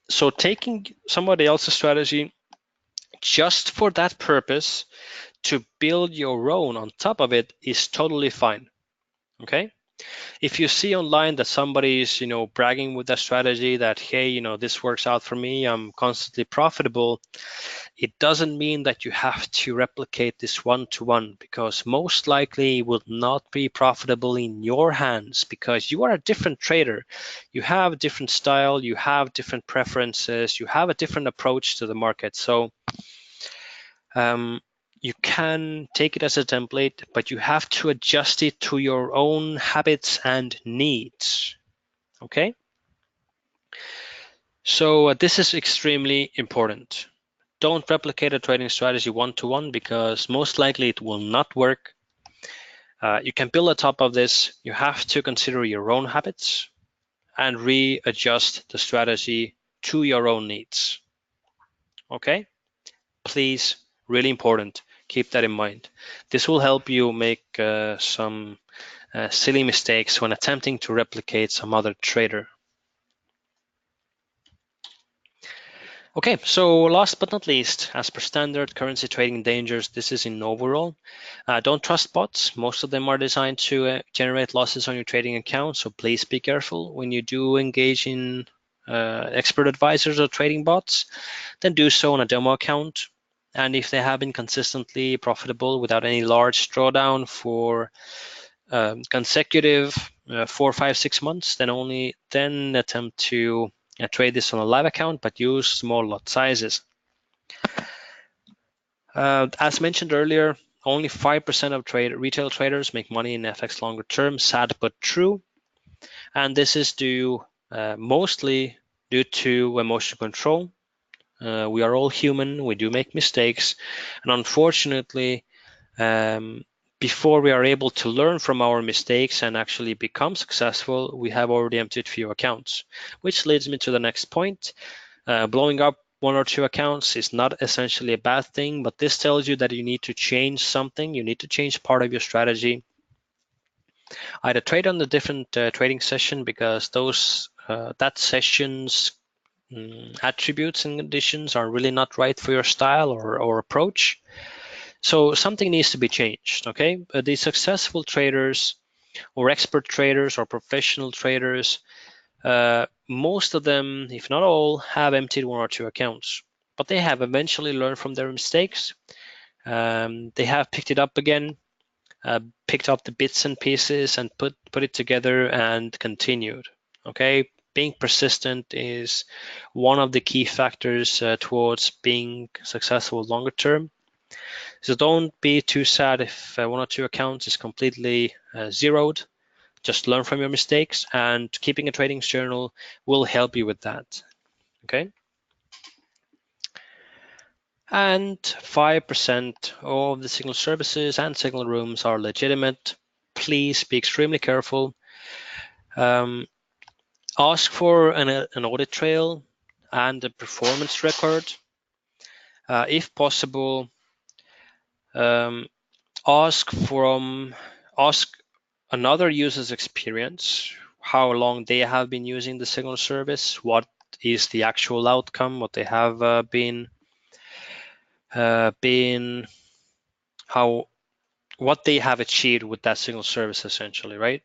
So taking somebody else's strategy just for that purpose to build your own on top of it is totally fine. Okay. If you see online that somebody is, bragging with that strategy that, hey, this works out for me, I'm constantly profitable, it doesn't mean that you have to replicate this one-to-one, because most likely it will not be profitable in your hands because you are a different trader. You have a different style, you have different preferences, you have a different approach to the market. So you can take it as a template, but you have to adjust it to your own habits and needs. Okay? So this is extremely important. Don't replicate a trading strategy one-to-one because most likely it will not work. You can build on top of this. You have to consider your own habits and readjust the strategy to your own needs. Okay? Please, really important, keep that in mind. This will help you make some silly mistakes when attempting to replicate some other trader. Okay, so last but not least, as per standard currency trading dangers, this is in overall. Don't trust bots. Most of them are designed to generate losses on your trading account, so please be careful when you do engage in expert advisors or trading bots. Then do so on a demo account. And if they have been consistently profitable without any large drawdown for consecutive 4, 5, 6 months, then attempt to trade this on a live account, but use small lot sizes. As mentioned earlier, only 5% of retail traders make money in FX longer term. Sad but true. And this is due mostly due to emotional control. We are all human. We do make mistakes. And unfortunately, before we are able to learn from our mistakes and actually become successful, we have already emptied few accounts, which leads me to the next point. Blowing up 1 or 2 accounts is not essentially a bad thing, but this tells you that you need to change something. You need to change part of your strategy. Either trade on a different trading session because that session's attributes and conditions are really not right for your style or approach. So something needs to be changed, okay? The successful traders or expert traders or professional traders, most of them, if not all, have emptied 1 or 2 accounts, but they have eventually learned from their mistakes. They have picked it up again, picked up the bits and pieces and put it together and continued, okay? Being persistent is one of the key factors towards being successful longer term. So don't be too sad if 1 or 2 accounts is completely zeroed. Just learn from your mistakes, and keeping a trading journal will help you with that. Okay. And 5% of the signal services and signal rooms are legitimate. Please be extremely careful. Ask for an audit trail and a performance record. If possible, ask another user's experience, how long they have been using the signal service, what is the actual outcome, what they have been how what they have achieved with that signal service, essentially, right?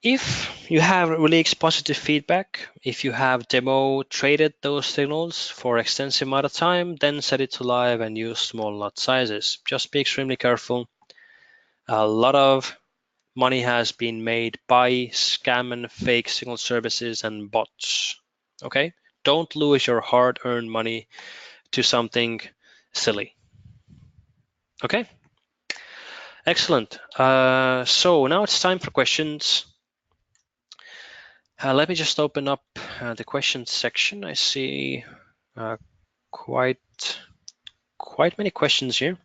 If you have really positive feedback, if you have demo traded those signals for extensive amount of time, then set it to live and use small lot sizes. Just be extremely careful. A lot of money has been made by scam and fake signal services and bots. Okay? Don't lose your hard-earned money to something silly. Okay? Excellent. So now it's time for questions. Let me just open up the questions section. I see quite many questions here.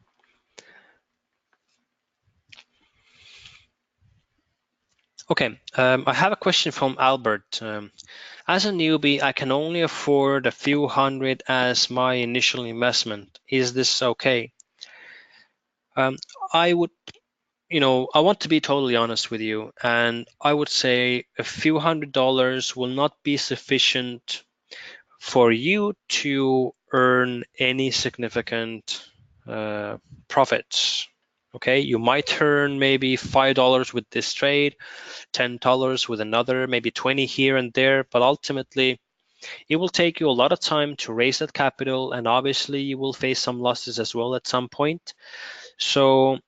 Okay, I have a question from Albert. As a newbie, I can only afford a few hundred as my initial investment. Is this okay? I would, I want to be totally honest with you, and I would say a few $100s will not be sufficient for you to earn any significant profits. Okay, you might earn maybe $5 with this trade, $10 with another, maybe 20 here and there, but ultimately it will take you a lot of time to raise that capital, and obviously you will face some losses as well at some point. So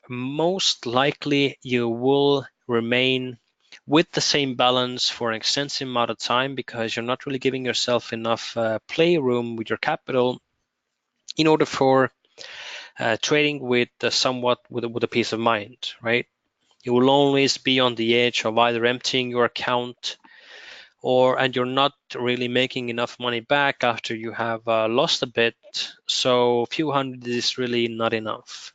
most likely you will remain with the same balance for an extensive amount of time because you're not really giving yourself enough playroom with your capital in order for trading with somewhat with a peace of mind, right? You will always be on the edge of either emptying your account and you're not really making enough money back after you have lost a bit. So a few hundred is really not enough.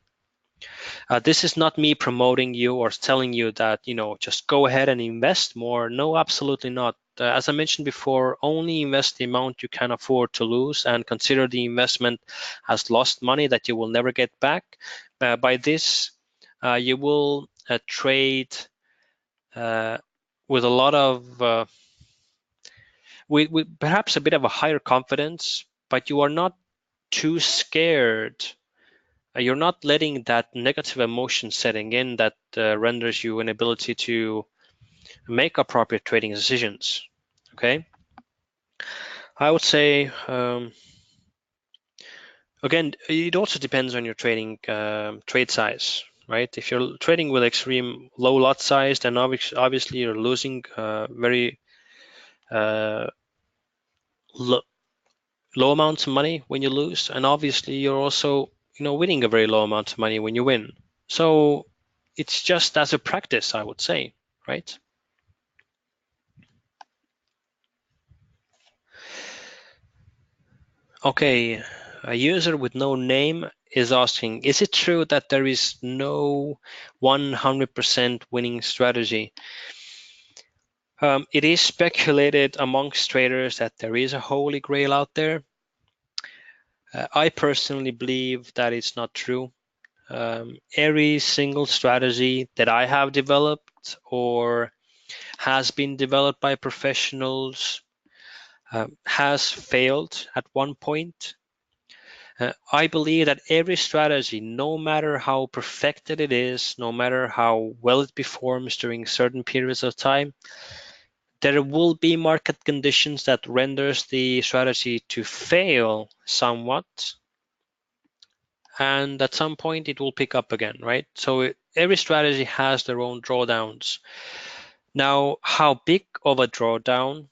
This is not me promoting you or telling you that, just go ahead and invest more. No, absolutely not. As I mentioned before, only invest the amount you can afford to lose and consider the investment as lost money that you will never get back. By this, you will trade with a lot of, with perhaps a bit of a higher confidence, but you are not too scared. You're not letting that negative emotion setting in that renders you an ability to make appropriate trading decisions. Okay, I would say again, it also depends on your trading trade size, right? If you're trading with extreme low lot size, then obviously you're losing very uh, low amounts of money when you lose, and obviously you're also winning a very low amount of money when you win. So it's just as a practice, I would say, right? Okay, a user with no name is asking, is it true that there is no 100% winning strategy? It is speculated amongst traders that there is a holy grail out there. I personally believe that it's not true. Every single strategy that I have developed or has been developed by professionals has failed at one point. I believe that every strategy, no matter how perfected it is, no matter how well it performs during certain periods of time, there will be market conditions that renders the strategy to fail somewhat, and at some point it will pick up again, right? So every strategy has their own drawdowns. Now, how big of a drawdown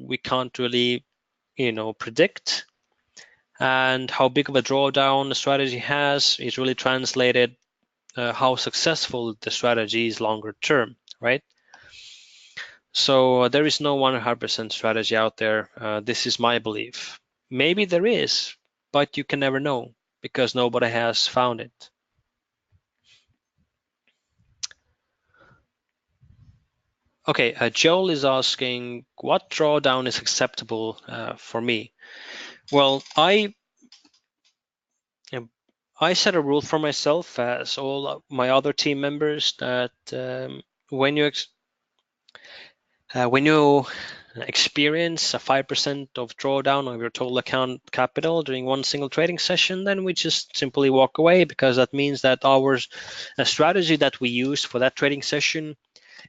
we can't really, predict, and how big of a drawdown the strategy has is really translated how successful the strategy is longer term, right? So there is no 100% strategy out there. This is my belief. Maybe there is, but you can never know because nobody has found it. Okay, Joel is asking, what drawdown is acceptable for me? Well, I set a rule for myself, as all my other team members, that when you experience a 5% of drawdown of your total account capital during one single trading session, then we just simply walk away, because that means that our strategy that we use for that trading session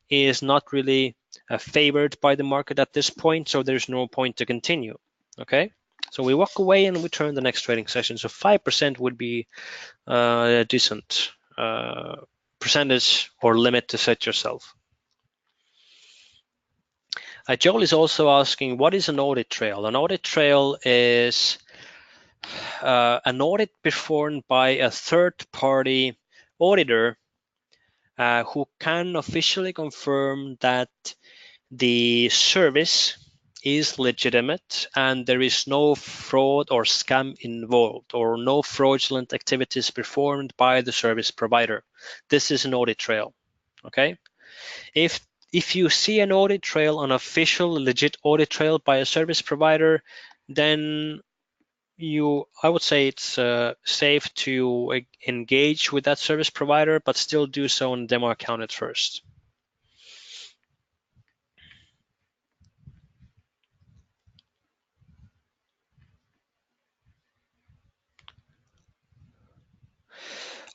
is not really favored by the market at this point, so there's no point to continue. Okay, so we walk away and we turn the next trading session. So 5% would be a decent percentage or limit to set yourself. Joel is also asking, what is an audit trail? An audit trail is an audit performed by a third-party auditor who can officially confirm that the service is legitimate and there is no fraud or scam involved, or no fraudulent activities performed by the service provider. This is an audit trail. Okay, if you see an audit trail, an official legit audit trail by a service provider, then I would say it's safe to engage with that service provider, but still do so on demo account at first.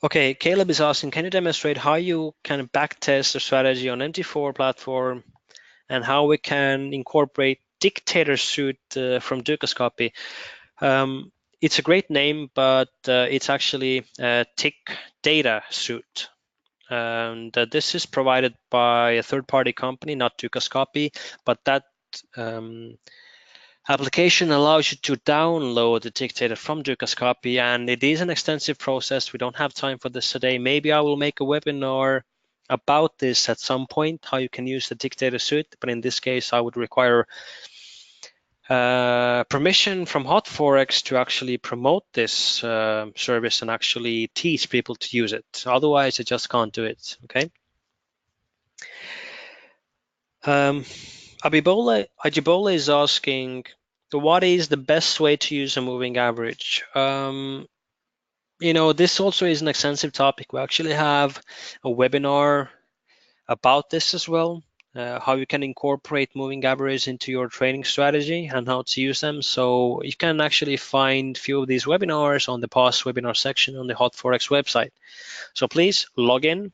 Okay, Caleb is asking, can you demonstrate how you can backtest a strategy on MT4 platform and how we can incorporate dictator suit from Dukascopy? It's a great name, but it's actually a tick data suit. And this is provided by a third-party company, not Dukascopy, but that application allows you to download the tick data from Dukascopy, and it is an extensive process. We don't have time for this today. Maybe I will make a webinar about this at some point, how you can use the tick data suite, but in this case, I would require permission from Hot Forex to actually promote this service and actually teach people to use it. Otherwise, I just can't do it. Okay. Ajibola is asking, what is the best way to use a moving average? This also is an extensive topic. We actually have a webinar about this as well. How you can incorporate moving averages into your trading strategy and how to use them. So you can actually find a few of these webinars on the past webinar section on the Hot Forex website. So please log in,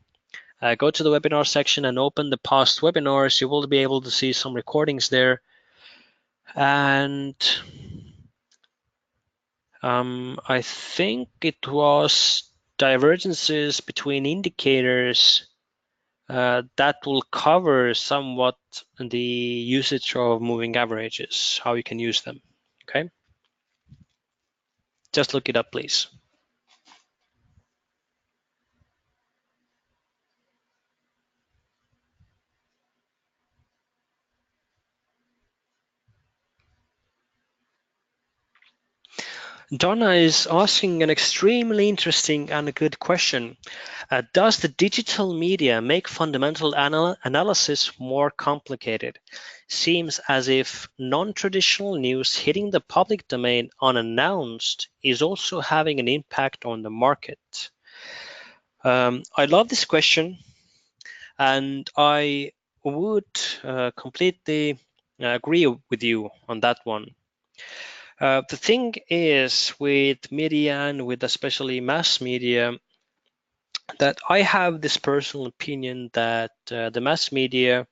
go to the webinar section and open the past webinars. You will be able to see some recordings there. And I think it was divergences between indicators that will cover somewhat the usage of moving averages, how you can use them. Okay, just look it up, please. Donna is asking an extremely interesting and a good question. Does the digital media make fundamental analysis more complicated? Seems as if non-traditional news hitting the public domain unannounced is also having an impact on the market. I love this question, and I would completely agree with you on that one. The thing is with media and with especially mass media, that I have this personal opinion that the mass media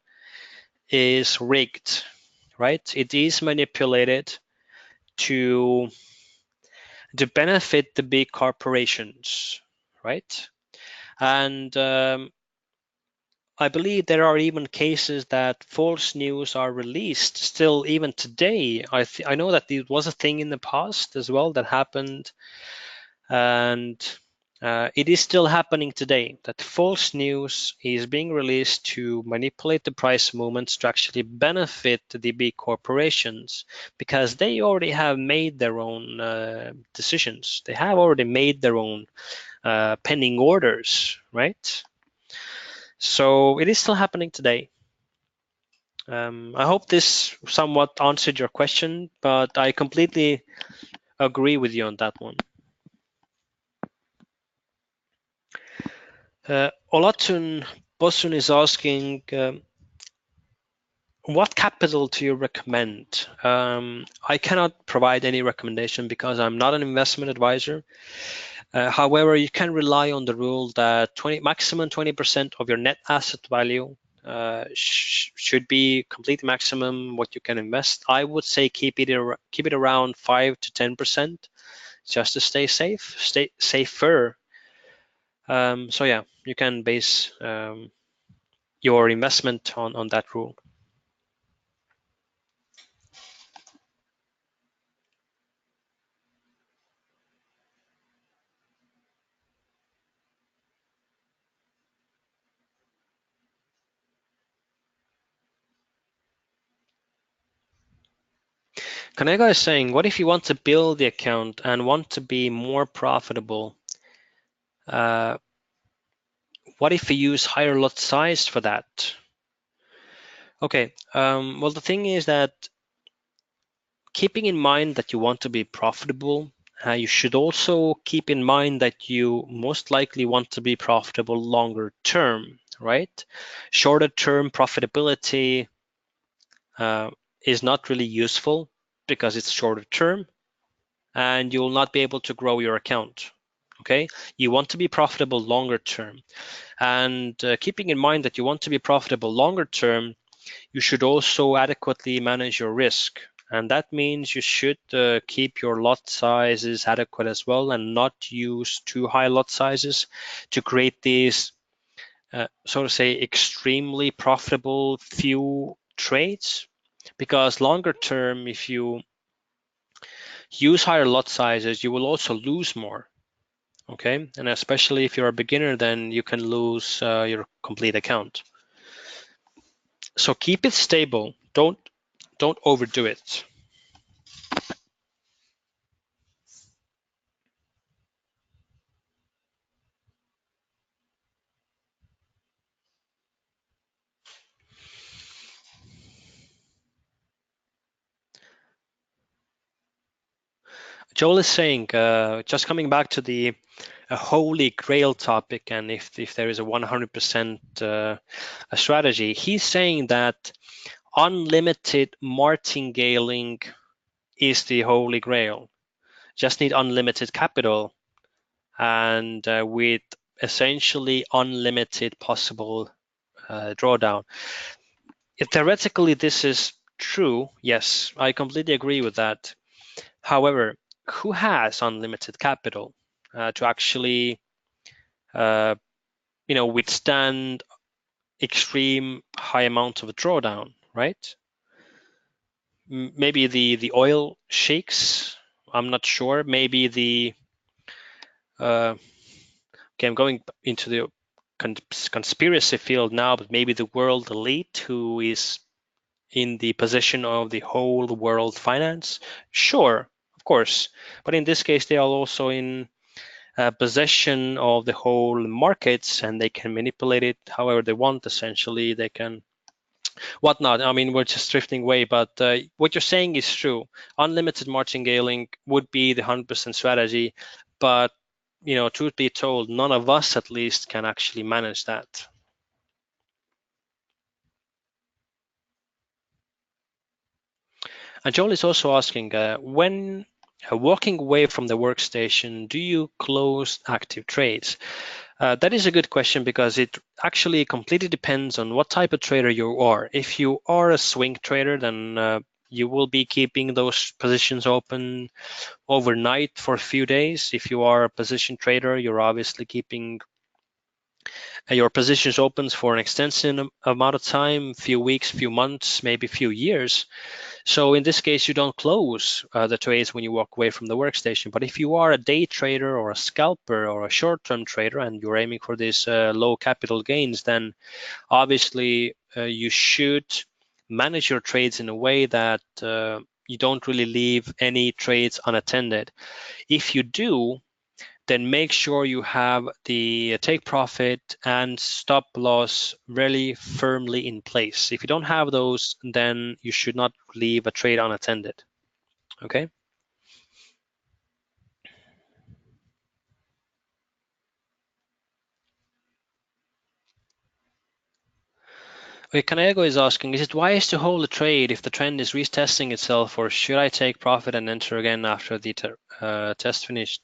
is rigged, right? It is manipulated to benefit the big corporations, right? And I believe there are even cases that false news are released still even today. I know that it was a thing in the past as well that happened, and it is still happening today, that false news is being released to manipulate the price movements to actually benefit the big corporations, because they already have made their own decisions. They have already made their own pending orders, right? So it is still happening today. I hope this somewhat answered your question, but I completely agree with you on that one. Olatun Bosun is asking, what capital do you recommend? I cannot provide any recommendation because I'm not an investment advisor. However, you can rely on the rule that maximum 20% of your net asset value should be complete maximum what you can invest. I would say keep it around 5 to 10% just to stay safe, stay safer. So yeah, you can base your investment on that rule. Kanega is saying, what if you want to build the account and want to be more profitable? Uh, what if we use higher lot size for that? Okay, well, the thing is that keeping in mind that you want to be profitable, you should also keep in mind that you most likely want to be profitable longer term, right? Shorter term profitability uh, is not really useful because it's shorter term and you will not be able to grow your account. Okay, you want to be profitable longer term, and keeping in mind that you want to be profitable longer term, you should also adequately manage your risk. And that means you should keep your lot sizes adequate as well and not use too high lot sizes to create these, so to say, extremely profitable few trades. Because longer term, if you use higher lot sizes, you will also lose more. Okay, and especially if you're a beginner, then you can lose your complete account. So keep it stable. Don't overdo it. Joel is saying, just coming back to the holy grail topic, and if there is a 100% a strategy, he's saying that unlimited martingaling is the holy grail. Just need unlimited capital and with essentially unlimited possible drawdown. If theoretically this is true, yes, I completely agree with that. However, who has unlimited capital to actually, uh, withstand extreme high amounts of drawdown, right? Maybe the oil sheiks. I'm not sure. Maybe the okay, I'm going into the conspiracy field now, but maybe the world elite who is in the position of the whole world finance. Sure, of course, but in this case, they are also in possession of the whole markets and they can manipulate it however they want. Essentially, they can whatnot. I mean, we're just drifting away, but what you're saying is true. Unlimited martingale would be the 100% strategy, but truth be told, none of us at least can actually manage that. And Joel is also asking, when walking away from the workstation, do you close active trades? That is a good question because it actually completely depends on what type of trader you are. If you are a swing trader, then you will be keeping those positions open overnight for a few days. If you are a position trader, you're obviously keeping your positions open for an extensive amount of time, few weeks, few months, maybe few years. So in this case, you don't close the trades when you walk away from the workstation. But if you are a day trader or a scalper or a short-term trader and you're aiming for these low capital gains, then obviously you should manage your trades in a way that you don't really leave any trades unattended. If you do, then make sure you have the take profit and stop loss really firmly in place. If you don't have those, then you should not leave a trade unattended. Okay. Kaneko is asking, is it wise to hold a trade if the trend is retesting itself, or should I take profit and enter again after the test finished?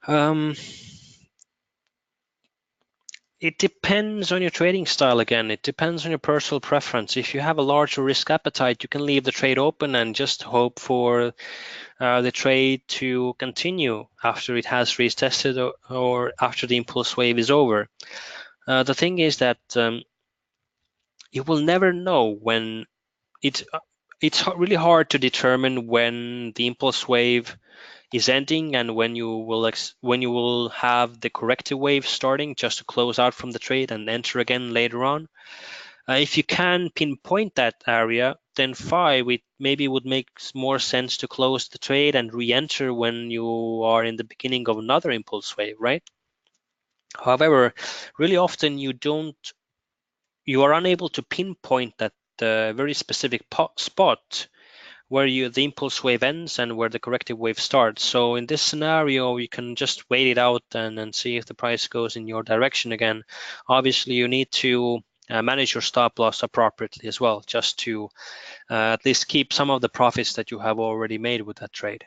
Um, it depends on your trading style again. It depends on your personal preference. If you have a larger risk appetite, you can leave the trade open and just hope for the trade to continue after it has retested or after the impulse wave is over. The thing is that you will never know when it. It's really hard to determine when the impulse wave is ending and when you will have the corrective wave starting, just to close out from the trade and enter again later on. If you can pinpoint that area, then fine. It maybe would make more sense to close the trade and re-enter when you are in the beginning of another impulse wave, right? However, really often you are unable to pinpoint that very specific spot where the impulse wave ends and where the corrective wave starts. So in this scenario, you can just wait it out and see if the price goes in your direction again. Obviously, you need to manage your stop loss appropriately as well, just to at least keep some of the profits that you have already made with that trade.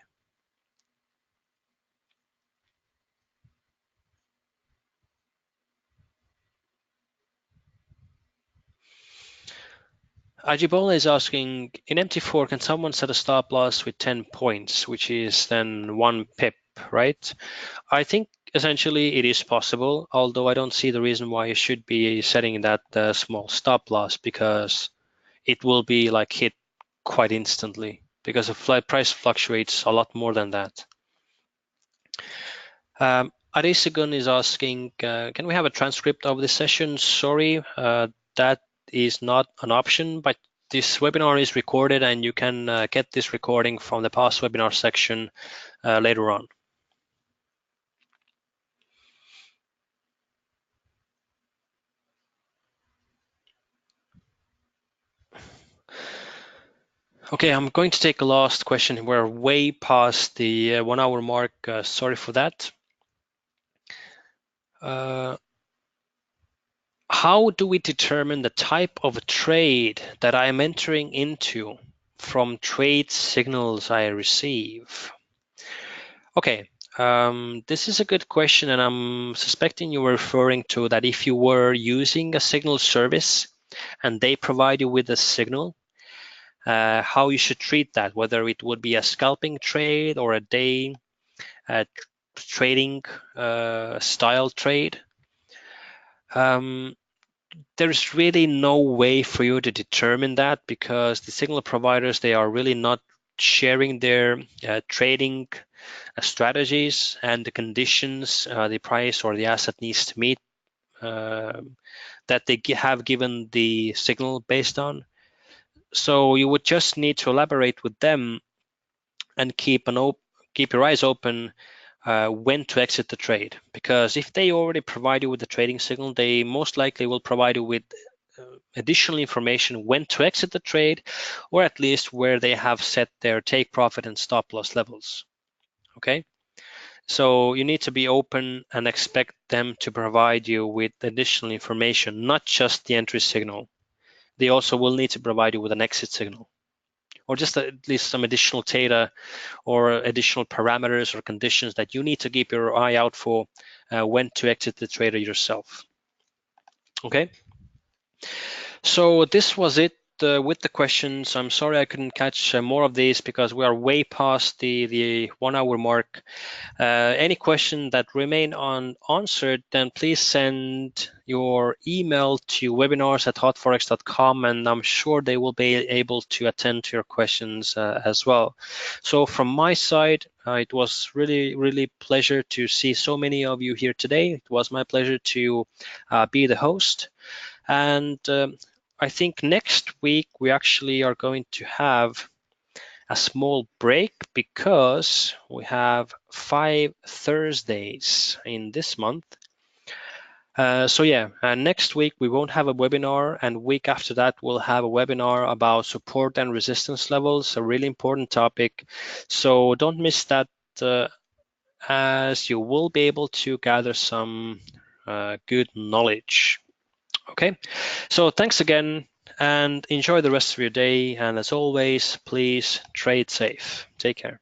Ajibola is asking, in MT4, can someone set a stop loss with 10 points, which is then 1 pip, right? I think essentially it is possible, although I don't see the reason why you should be setting that small stop loss, because it will be like hit quite instantly because the price fluctuates a lot more than that. Arisagun is asking, can we have a transcript of this session? Sorry, that is not an option, but this webinar is recorded and you can get this recording from the past webinar section later on. Okay, I'm going to take a last question. We're way past the 1 hour mark. Sorry for that. How do we determine the type of trade that I am entering into from trade signals I receive? Okay, this is a good question, and I'm suspecting you were referring to that if you were using a signal service and they provide you with a signal, how you should treat that, whether it would be a scalping trade or a day trading style trade. There's really no way for you to determine that, because the signal providers, they are really not sharing their trading strategies and the conditions the price or the asset needs to meet that they have given the signal based on. So you would just need to elaborate with them and keep your eyes open when to exit the trade, because if they already provide you with the trading signal, they most likely will provide you with additional information when to exit the trade, or at least where they have set their take profit and stop loss levels. Okay, so you need to be open and expect them to provide you with additional information, not just the entry signal. They also will need to provide you with an exit signal, or just at least some additional data or additional parameters or conditions that you need to keep your eye out for when to exit the trader yourself. Okay, so this was it with the questions. I'm sorry I couldn't catch more of these because we are way past the 1 hour mark. Any question that remain unanswered, then please send your email to webinars@hotforex.com, and I'm sure they will be able to attend to your questions as well. So from my side, it was really pleasure to see so many of you here today. It was my pleasure to be the host. And I think next week we actually are going to have a small break because we have 5 Thursdays in this month. So yeah, next week we won't have a webinar, and week after that we'll have a webinar about support and resistance levels, a really important topic. So don't miss that, as you will be able to gather some good knowledge. Okay, so thanks again and enjoy the rest of your day. And as always, please trade safe. Take care.